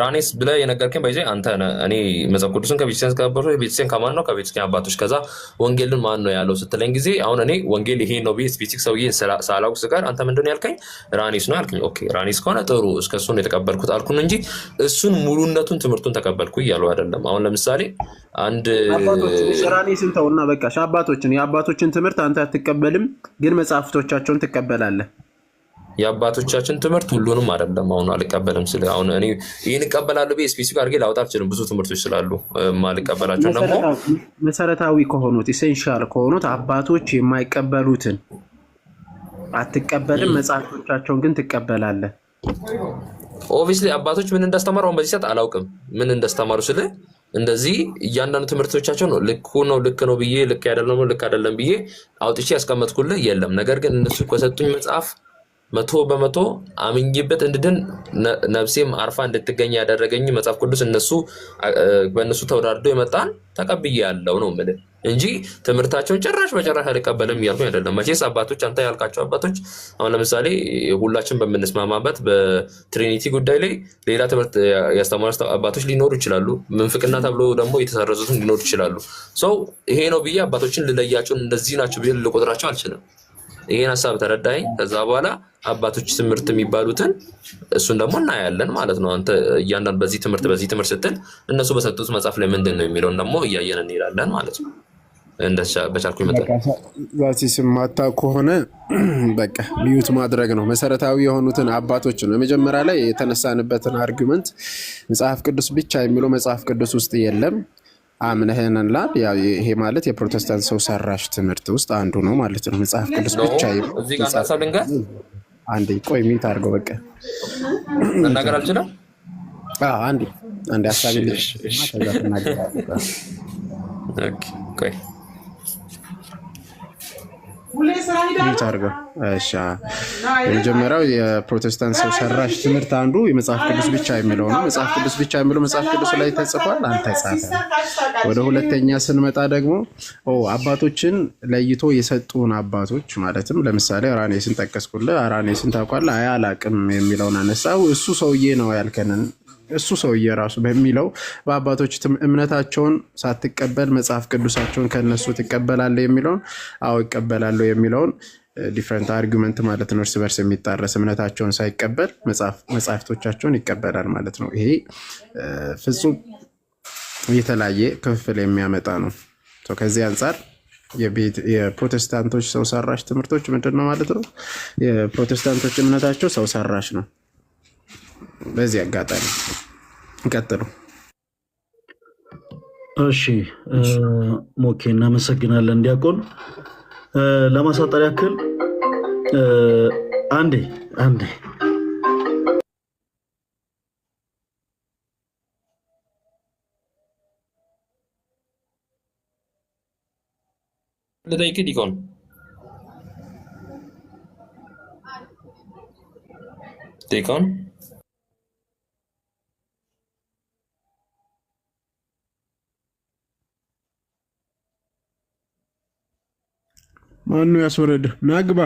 ራኔስ ብለህ የነገርከኝ ባይዘ አንተ ነህ። እኔ መጽሐፍ ቅዱስን ከቤተክርስቲያን ከበሩ ቤተክርስቲያን ከማን ነው? ከቤተክርስቲያን አባቶች። ከዛ ወንጌልን ማን ነው ያለው ስትለኝ ጊዜ አሁን እኔ ወንጌል ይሄ ነው ብዬ ስፔሲፊክ ሰውዬ ሳላውቅ ስቀር አንተ ምንድን ነው ያልከኝ? ራኔስ ነው ያልከኝ። ኦኬ ራኔስ ከሆነ ጥሩ እስከ እሱን የተቀበልኩት አልኩን እንጂ እሱን ሙሉነቱን ትምህርቱን ተቀበልኩ እያሉ አይደለም። አሁን ለምሳሌ አንድ ራኔስን ተውና በቃ የአባቶችን ትምህርት አንተ አትቀበልም፣ ግን መጽሐፍቶቻቸውን ትቀበላለህ። የአባቶቻችን ትምህርት ሁሉንም አይደለም። አሁን አልቀበልም ስለ አሁን እኔ ይህን እቀበላለሁ ብዬ ስፔሲፊክ አድርጌ ላውጣ አልችልም። ብዙ ትምህርቶች ስላሉ ማልቀበላቸው ደግሞ መሰረታዊ ከሆኑት ኢሴንሻል ከሆኑት አባቶች የማይቀበሉትን አትቀበልም፣ መጽሐፍቶቻቸውን ግን ትቀበላለህ። ኦብቪስሊ አባቶች ምን እንዳስተማሩ አሁን በዚህ ሰዓት አላውቅም። ምን እንዳስተማሩ ስለ እንደዚህ እያንዳንዱ ትምህርቶቻቸው ነው ልክ ነው ብዬ ልክ አይደለም ብዬ አውጥቼ ያስቀመጥኩልህ የለም። ነገር ግን እነሱ ከሰጡኝ መጽሐፍ 100% አምኜበት እንድድን ነፍሴም አርፋ እንድትገኝ ያደረገኝ መጽሐፍ ቅዱስ በእነሱ ተወዳድሮ የመጣን ተቀብዬ ያለው ነው የምልህ እንጂ ትምህርታቸውን ጭራሽ በጭራሽ አልቀበልም እያልኩኝ አይደለም። መቼስ አባቶች አንተ ያልካቸው አባቶች አሁን ለምሳሌ ሁላችን በምንስማማበት በትሪኒቲ ጉዳይ ላይ ሌላ ትምህርት ያስተማሩ አባቶች ሊኖሩ ይችላሉ። ምንፍቅና ተብሎ ደግሞ የተሰረዙትን ሊኖሩ ይችላሉ። ሰው ይሄ ነው ብዬ አባቶችን ልለያቸው እንደዚህ ናቸው ብዬ ልቆጥራቸው አልችልም። ይሄን ሐሳብ ተረዳኸኝ? ከዛ በኋላ አባቶች ትምህርት የሚባሉትን እሱን ደግሞ እናያለን ማለት ነው። አንተ እያንዳንዱ በዚህ ትምህርት ስትል እነሱ በሰጡት መጽሐፍ ላይ ምንድን ነው የሚለውን ደግሞ እያየን እንሄዳለን ማለት ነው። በቻልኩ ይመጣል ዛቲ ስማታ ከሆነ በቃ ሚዩት ማድረግ ነው። መሰረታዊ የሆኑትን አባቶች ነው መጀመሪያ ላይ የተነሳንበትን አርጊመንት መጽሐፍ ቅዱስ ብቻ የሚለው መጽሐፍ ቅዱስ ውስጥ የለም አምነህናል። ይሄ ማለት የፕሮቴስታንት ሰው ሰራሽ ትምህርት ውስጥ አንዱ ነው ማለት ነው። መጽሐፍ ቅዱስ ብቻ እዚህ ጋር ታሳብልንጋ አንዴ ቆይ ሚዩት አድርገው በቃ መናገር አልችልም። አንዴ አሳብልሽ ከዛ ተናገራለሁ። ኦኬ ቆይ የመጀመሪያው የፕሮቴስታንት ሰው ሰራሽ ትምህርት አንዱ የመጽሐፍ ቅዱስ ብቻ የሚለው ነው። መጽሐፍ ቅዱስ ብቻ የሚለው መጽሐፍ ቅዱስ ላይ ተጽፏል፣ አልተጻፈም። ወደ ሁለተኛ ስንመጣ ደግሞ አባቶችን ለይቶ የሰጡን አባቶች ማለትም ለምሳሌ አራኔስን ጠቀስኩልህ። አራኔስን ታውቃለህ? አይ አላቅም የሚለውን አነሳው። እሱ ሰውዬ ነው ያልከንን እሱ ሰውዬ ራሱ በሚለው በአባቶች እምነታቸውን ሳትቀበል መጽሐፍ ቅዱሳቸውን ከነሱ ትቀበላለህ የሚለውን አዎ እቀበላለሁ የሚለውን ዲፍረንት አርጊመንት ማለት ነው። እርስ በርስ የሚጣረስ እምነታቸውን ሳይቀበል መጽሐፍቶቻቸውን ይቀበላል ማለት ነው። ይሄ ፍጹም የተለያየ ክፍል የሚያመጣ ነው። ከዚህ አንጻር የፕሮቴስታንቶች ሰው ሰራሽ ትምህርቶች ምንድን ነው ማለት ነው? የፕሮቴስታንቶች እምነታቸው ሰው ሰራሽ ነው። በዚህ አጋጣሚ ቀጥሉ። እሺ ሞኬ እናመሰግናለን ዲያቆን። ለማሳጠር ያክል አንዴ ልጠይቅ ዲኮን ማነው ያስወረደ? ናግባ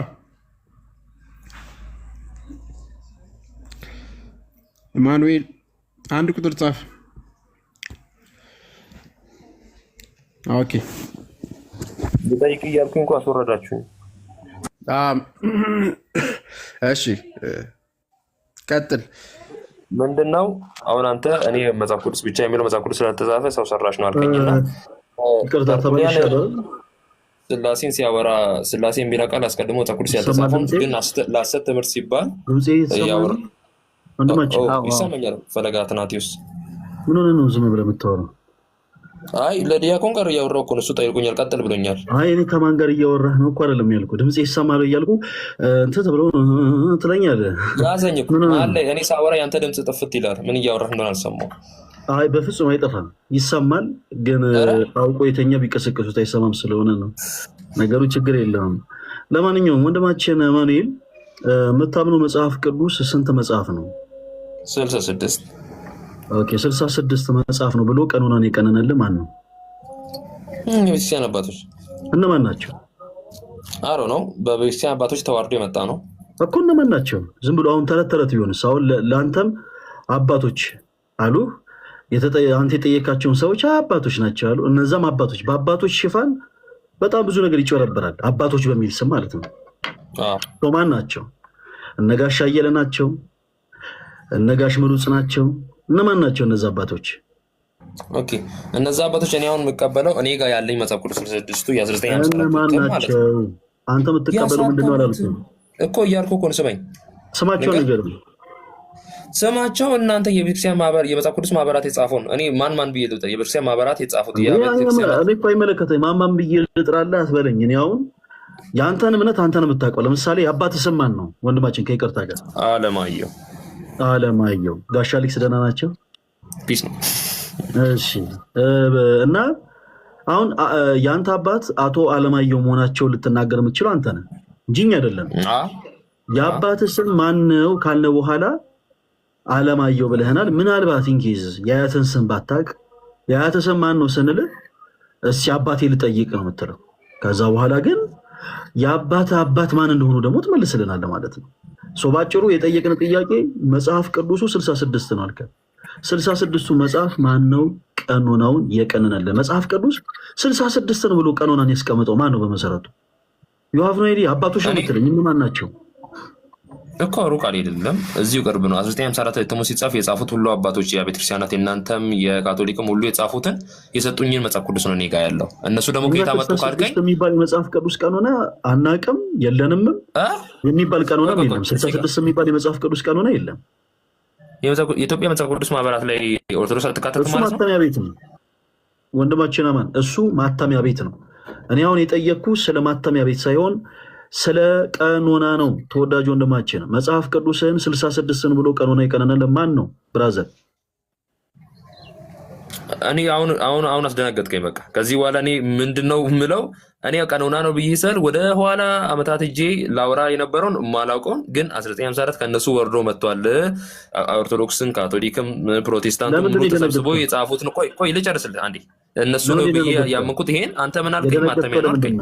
ኢማኑኤል አንድ ቁጥር ጻፍ። ኦኬ ልጠይቅ እያልኩኝ እንኳን አስወረዳችሁ። እሺ ቀጥል። ምንድነው አሁን አንተ እኔ መጽሐፍ ቅዱስ ብቻ የሚለው መጽሐፍ ቅዱስ ስላልተጻፈ ሰው ሰራሽ ነው አልከኝና ስላሴን ሲያወራ ስላሴ የሚል ቃል አስቀድሞ መጽሐፍ ቅዱስ ያልተጻፈውን ግን ለሐሰት ትምህርት ሲባል ይሰማኛል። ፈለገ አትናቴዎስ ምን ሆነ ነው ዝም ብለህ የምታወራው? አይ ለዲያቆን ጋር እያወራሁ እኮ ነው። እሱ ጠይቆኛል፣ ቀጥል ብሎኛል። አይ እኔ ከማን ጋር እያወራህ ነው እኮ አይደለም ያልኩህ። ድምጼ ይሰማል እያልኩ እንትን ተብሎ ትለኛለህ። ያዘኝ እኮ አለ። እኔ ሳወራ ያንተ ድምጽ ጥፍት ይላል። ምን እያወራህ እንደሆነ አልሰማሁም። አይ በፍጹም አይጠፋም፣ ይሰማል። ግን አውቆ የተኛ ቢቀሰቅሱት አይሰማም ስለሆነ ነው ነገሩ። ችግር የለውም። ለማንኛውም ወንድማችን አማኑኤል የምታምነው መጽሐፍ ቅዱስ ስንት መጽሐፍ ነው? 66 ኦኬ 66 መጽሐፍ ነው ብሎ ቀኖናን የቀነነልህ ማን ነው? የቤተክርስቲያን አባቶች። እነማን ናቸው? አሮ ነው በቤተክርስቲያን አባቶች ተዋርዶ የመጣ ነው እኮ። እነማን ናቸው? ዝም ብሎ አሁን ተረት ተረት ቢሆንስ? አሁን ለአንተም አባቶች አሉ፣ አንተ የጠየካቸውን ሰዎች አባቶች ናቸው አሉ። እነዛም አባቶች በአባቶች ሽፋን በጣም ብዙ ነገር ይጨረበራል። አባቶች በሚል ስም ማለት ነው። ማን ናቸው? እነጋሽ አየለ ናቸው፣ እነጋሽ ምሩጽ ናቸው። እነማን ናቸው እነዛ አባቶች? ኦኬ እነዛ አባቶች እኔ አሁን የምቀበለው እኔ ጋር ያለኝ መጽሐፍ ቅዱስ 66ቱ እነማን ናቸው? አንተ የምትቀበለው ምንድን ነው አላልኩም እኮ እያልኩ እኮ ነው። ስማኝ፣ ስማቸው ነገር ስማቸው እናንተ የቤተክርስቲያን ማህበር የመጽሐፍ ቅዱስ ማህበራት የጻፈው ነው። እኔ ማን ብዬ ልጥራ? የቤተክርስቲያን ማህበራት የጻፉት እኔ እኮ አይመለከተኝ። ማን ብዬ ልጥራለህ አትበለኝ። እኔ አሁን የአንተን እምነት አንተን የምታውቀው። ለምሳሌ የአባትህ ስም ማን ነው? ወንድማችን ከይቅርታ ጋር አለማየሁ ጋሻ ሊክስ ደህና ናቸው? ፒስ ነው። እሺ እና አሁን የአንተ አባት አቶ አለማየሁ መሆናቸው ልትናገር የምትችለው አንተ ነህ እንጂ እኛ አይደለም። የአባትህ ስም ማን ነው ካልነ በኋላ አለማየሁ ብለህናል። ምናልባት ኢንኬዝ የአያትን ስም ባታውቅ የአያትህ ስም ማን ነው ስንልህ እስኪ አባቴ ልጠይቅ ነው የምትለው። ከዛ በኋላ ግን የአባትህ አባት ማን እንደሆኑ ደግሞ ትመልስልናለህ ማለት ነው። ባጭሩ የጠየቅን ጥያቄ መጽሐፍ ቅዱሱ 66 ነው አልከ። 66ቱ መጽሐፍ ማን ነው ቀኖናውን የቀነነልህ? መጽሐፍ ቅዱስ 66 ነው ብሎ ቀኖናን ያስቀመጠው ማን ነው? በመሰረቱ ዮሐፍ ነው አባቶች ነው የምትለኝ እነማን ናቸው እኮ? ሩቅ አይደለም፣ እዚሁ ቅርብ ነው። 1954 እትሙ ሲጻፍ የጻፉት ሁሉ አባቶች የቤተክርስቲያናት እናንተም የካቶሊክም ሁሉ የጻፉትን የሰጡኝን መጽሐፍ ቅዱስ ነው እኔ ጋ ያለው። እነሱ ደግሞ ከየት አመጡ ካልከኝ የሚባል የመጽሐፍ ቅዱስ ቀኖና አናቅም የለንም የሚባል ቀኖና የለም። 66 የሚባል የመጽሐፍ ቅዱስ ቀኖና የለም። የኢትዮጵያ መጽሐፍ ቅዱስ ማህበራት ላይ ኦርቶዶክስ አትካተትም ማለት ነው። እሱ ማተሚያ ቤት ነው ወንድማችን አማን፣ እሱ ማተሚያ ቤት ነው። እኔ አሁን የጠየቅኩ ስለ ማተሚያ ቤት ሳይሆን ስለ ቀኖና ነው። ተወዳጅ ወንድማችን መጽሐፍ ቅዱስን 66ን ብሎ ቀኖና የቀነነን ለማን ነው ብራዘር? እኔ አሁን አስደነገጥከኝ። በቃ ከዚህ በኋላ እኔ ምንድነው የምለው? እኔ ቀኖና ነው ብዬ ስል ወደ ኋላ አመታት እጄ ላውራ የነበረውን ማላውቀውን ግን 1954 ከእነሱ ወርዶ መጥቷል። ኦርቶዶክስን፣ ካቶሊክም፣ ፕሮቴስታንቱም ሁሉ ተሰብስቦ የጻፉት ነው። ቆይ ልጨርስልህ አንዴ። እነሱ ነው ብዬ ያመንኩት። ይሄን አንተ ምን አልከኝ? ማተሚያ ነው አልከኝ።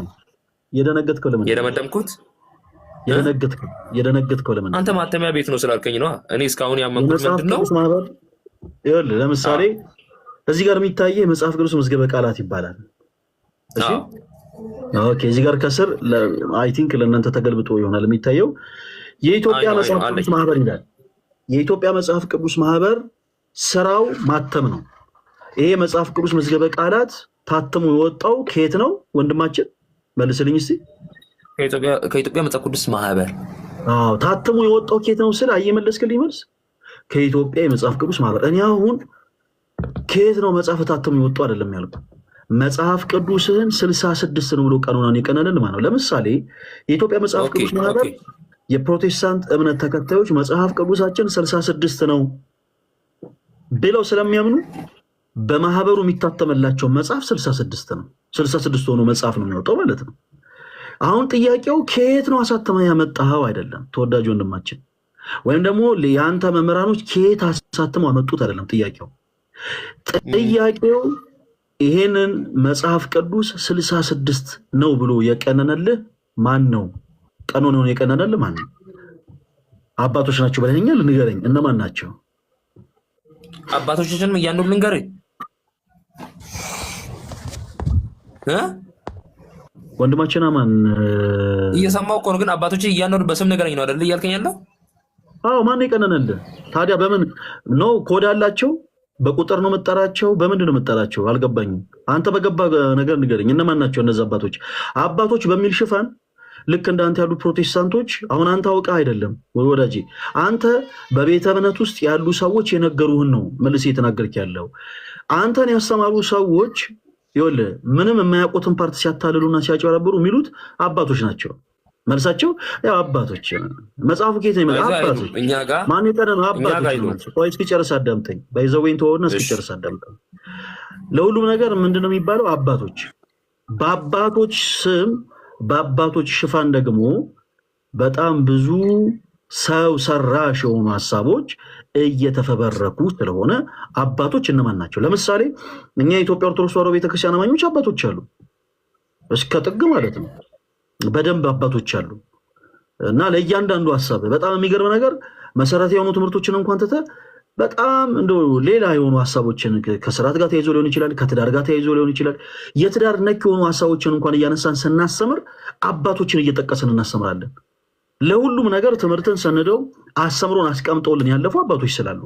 የደነገጥከው ለምን? የደመደምኩት የደነገጥከው ለምን? አንተ ማተሚያ ቤት ነው ስላልከኝ ነው። እኔ እስካሁን ያመንኩት ምንድነው? ይኸውልህ ለምሳሌ እዚህ ጋር የሚታየ የመጽሐፍ ቅዱስ መዝገበ ቃላት ይባላል። እሺ ኦኬ። እዚህ ጋር ከስር አይ ቲንክ ለእናንተ ተገልብጦ ይሆናል የሚታየው የኢትዮጵያ መጽሐፍ ቅዱስ ማህበር ይላል። የኢትዮጵያ መጽሐፍ ቅዱስ ማህበር ስራው ማተም ነው። ይሄ መጽሐፍ ቅዱስ መዝገበ ቃላት ታትሞ የወጣው ከየት ነው ወንድማችን? መልስልኝ እስቲ። ከኢትዮጵያ መጽሐፍ ቅዱስ ማህበር። አዎ ታትሞ የወጣው ከየት ነው ስለ አየመለስክልኝ መልስ ከኢትዮጵያ የመጽሐፍ ቅዱስ ማህበር። እኔ አሁን ከየት ነው መጽሐፍ ታትሞ የወጣው አይደለም ያልኩ። መጽሐፍ ቅዱስህን 66 ነው ብሎ ቀኖናን የቀነነን ማለት ነው። ለምሳሌ የኢትዮጵያ መጽሐፍ ቅዱስ ማህበር የፕሮቴስታንት እምነት ተከታዮች መጽሐፍ ቅዱሳችን 66 ነው ብለው ስለሚያምኑ በማህበሩ የሚታተመላቸው መጽሐፍ 66 ነው። 66 ሆኖ መጽሐፍ ነው የሚወጣው ማለት ነው። አሁን ጥያቄው ከየት ነው አሳተማ ያመጣኸው አይደለም ተወዳጅ ወንድማችን፣ ወይም ደግሞ የአንተ መምህራኖች ከየት አሳተመው አመጡት አይደለም ጥያቄው። ጥያቄው ይሄንን መጽሐፍ ቅዱስ 66 ነው ብሎ የቀነነልህ ማን ነው? ቀኖናውን የቀነነልህ ማን ነው? አባቶች ናቸው ብለኸኛል። ንገረኝ፣ እነማን ናቸው አባቶቻችንም? እያንዳንዱ ልንገርህ ወንድማችን አማን እየሰማሁ እኮ ነው። ግን አባቶች እያንዳንዱ በስም ንገረኝ ነው አይደል እያልከኝ ያለው? አዎ ማን የቀነነልህ ታዲያ? በምን ነው ኮድ አላቸው? በቁጥር ነው መጠራቸው? በምንድን ነው መጠራቸው? አልገባኝም። አንተ በገባ ነገር ንገረኝ። እነማን ናቸው እነዚህ አባቶች? አባቶች በሚል ሽፋን ልክ እንዳንተ ያሉ ፕሮቴስታንቶች አሁን አንተ አውቀህ አይደለም ወዳጄ፣ አንተ በቤተ እምነት ውስጥ ያሉ ሰዎች የነገሩህን ነው መልስ እየተናገርክ ያለው። አንተን ያስተማሩ ሰዎች ይኸውልህ ምንም የማያውቁትን ፓርቲ ሲያታልሉና ሲያጨበረብሩ የሚሉት አባቶች ናቸው። መልሳቸው ያው አባቶች። መጽሐፉ ከየት ነው የሚለው? አባቶች። ማን የቀረን? አባቶች። ቆይ እስኪጨርስ አዳምጠኝ። በይዘዌን ተወውና እስኪጨርስ አዳምጠኝ። ለሁሉም ነገር ምንድነው የሚባለው? አባቶች። በአባቶች ስም በአባቶች ሽፋን ደግሞ በጣም ብዙ ሰው ሰራሽ የሆኑ ሀሳቦች እየተፈበረኩ ስለሆነ አባቶች እነማን ናቸው? ለምሳሌ እኛ የኢትዮጵያ ኦርቶዶክስ ተዋሕዶ ቤተክርስቲያን አማኞች አባቶች አሉ፣ እስከ ጥግ ማለት ነው። በደንብ አባቶች አሉ እና ለእያንዳንዱ ሀሳብ በጣም የሚገርም ነገር መሰረታዊ የሆኑ ትምህርቶችን እንኳን ትተህ በጣም እንደው ሌላ የሆኑ ሀሳቦችን ከስርዓት ጋር ተያይዞ ሊሆን ይችላል፣ ከትዳር ጋር ተያይዞ ሊሆን ይችላል። የትዳር ነክ የሆኑ ሀሳቦችን እንኳን እያነሳን ስናስተምር አባቶችን እየጠቀስን እናስተምራለን። ለሁሉም ነገር ትምህርትን ሰንደው አስተምሮን አስቀምጠውልን ያለፉ አባቶች ስላሉ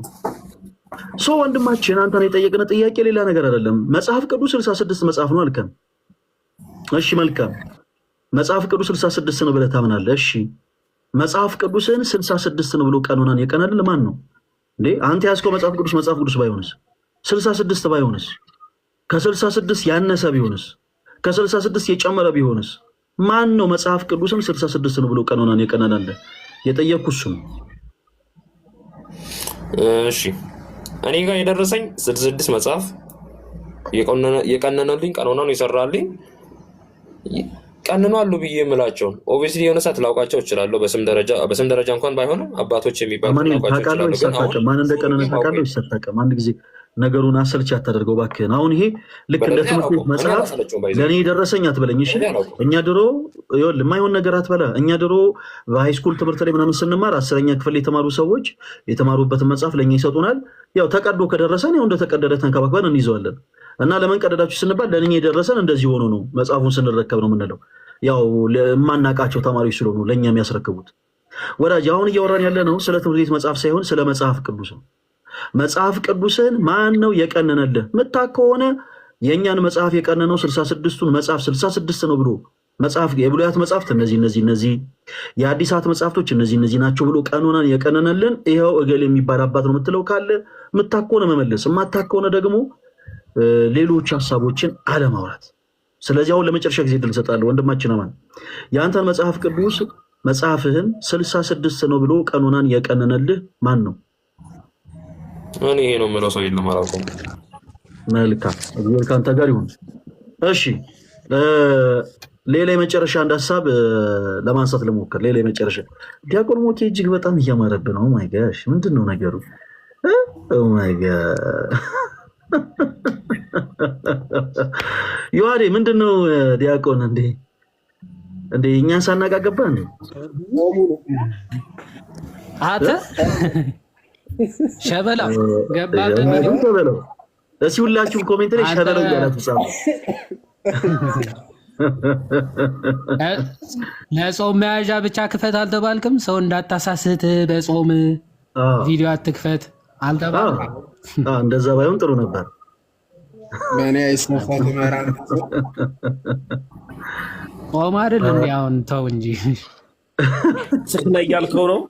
ሰው ወንድማችን አንተን የጠየቅን ጥያቄ ሌላ ነገር አይደለም። መጽሐፍ ቅዱስ 66 መጽሐፍ ነው አልከን። እሺ መልካም፣ መጽሐፍ ቅዱስ 66 ነው ብለህ ታምናለህ። እሺ መጽሐፍ ቅዱስን 66 ነው ብሎ ቀኖናን የቀነልን ማን ነው እንዴ? አንተ ያዝከው መጽሐፍ ቅዱስ ባይሆንስ? 66 ባይሆንስ? ከ66 ያነሰ ቢሆንስ? ከ66 የጨመረ ቢሆንስ? ማን ነው መጽሐፍ ቅዱስን 66 ነው ብሎ ቀኖናን የቀነናለ? የጠየቅኩ እሱ ነው። እሺ እኔ ጋር የደረሰኝ 66 መጽሐፍ የቀነነልኝ ቀኖናን የሰራልኝ ቀንኗሉ ብዬ የምላቸውን ኦብቪየስሊ የሆነ ሰዓት ላውቃቸው እችላለሁ። በስም ደረጃ እንኳን ባይሆንም አባቶች የሚባሉ ላውቃቸው እችላለሁ። ማን እንደቀነነ ታውቃለህ? ይሰጣቀም አንድ ጊዜ ነገሩን አሰልች አታደርገው እባክህን። አሁን ይሄ ልክ እንደ ትምህርት ቤት መጽሐፍ ለእኔ የደረሰኝ አትበለኝ። እሺ እኛ ድሮ የማይሆን ነገር አትበላ። እኛ ድሮ በሃይስኩል ትምህርት ላይ ምናምን ስንማር 10ኛ ክፍል የተማሩ ሰዎች የተማሩበትን መጽሐፍ ለእኛ ይሰጡናል። ያው ተቀዶ ከደረሰን ያው እንደተቀደደ ተንከባክበን እንይዘዋለን። እና ለምን ቀደዳችሁ ስንባል ለእኛ የደረሰን እንደዚህ ሆኖ ነው መጽሐፉን ስንረከብ ነው የምንለው። ያው ለማናቃቸው ተማሪዎች ስለሆኑ ለኛ የሚያስረክቡት። ወዳጅ አሁን እያወራን ያለ ነው ስለ ትምህርት ቤት መጽሐፍ ሳይሆን ስለ መጽሐፍ ቅዱስ ነው። መጽሐፍ ቅዱስን ማን ነው የቀነነልህ? ምታክ ከሆነ የእኛን መጽሐፍ የቀነነው 66ቱን መጽሐፍ 66 ነው ብሎ መጽሐፍ የብሉያት መጽሐፍት እነዚህ የአዲሳት መጽሐፍቶች እነዚህ ናቸው ብሎ ቀኖናን የቀነነልን ይኸው እገሌ የሚባል አባት ነው የምትለው ካለ ምታክ ከሆነ መመለስ፣ የማታክ ከሆነ ደግሞ ሌሎች ሀሳቦችን አለማውራት። ስለዚህ አሁን ለመጨረሻ ጊዜ ድል ሰጣለሁ። ወንድማችን አማን የአንተን መጽሐፍ ቅዱስ መጽሐፍህን 66 ነው ብሎ ቀኖናን የቀነነልህ ማን ነው? እኔ ይሄ ነው የምለው ሰው የለም አላውቅም። መልካም እግዚአብሔር ካንተ ጋር ይሁን። እሺ ሌላ የመጨረሻ አንድ ሀሳብ ለማንሳት ልሞክር። ሌላ የመጨረሻ ዲያቆን ሞኬ እጅግ በጣም እያማረብህ ነው። ማይ ጋሽ ምንድን ነው ነገሩ? ማይ ጋድ ዮሐዴ ምንድን ነው ዲያቆን? እንዴ እኛን ሳናጋገባ እንዴ አተ ሸበላ ገባ ሸበላ። እስኪ ሁላችሁም ኮሜንት ላይ ሸበላ እያላችሁ ጻፉ። ለጾም መያዣ ብቻ ክፈት አልተባልክም? ሰው እንዳታሳስት በጾም ቪዲዮ አትክፈት አልተባልክም? እንደዛ ባይሆን ጥሩ ነበር። በእኔ አይስነፋት መራ ጾም አይደል እንዴ? አሁን ተው እንጂ ስለ እያልከው ነው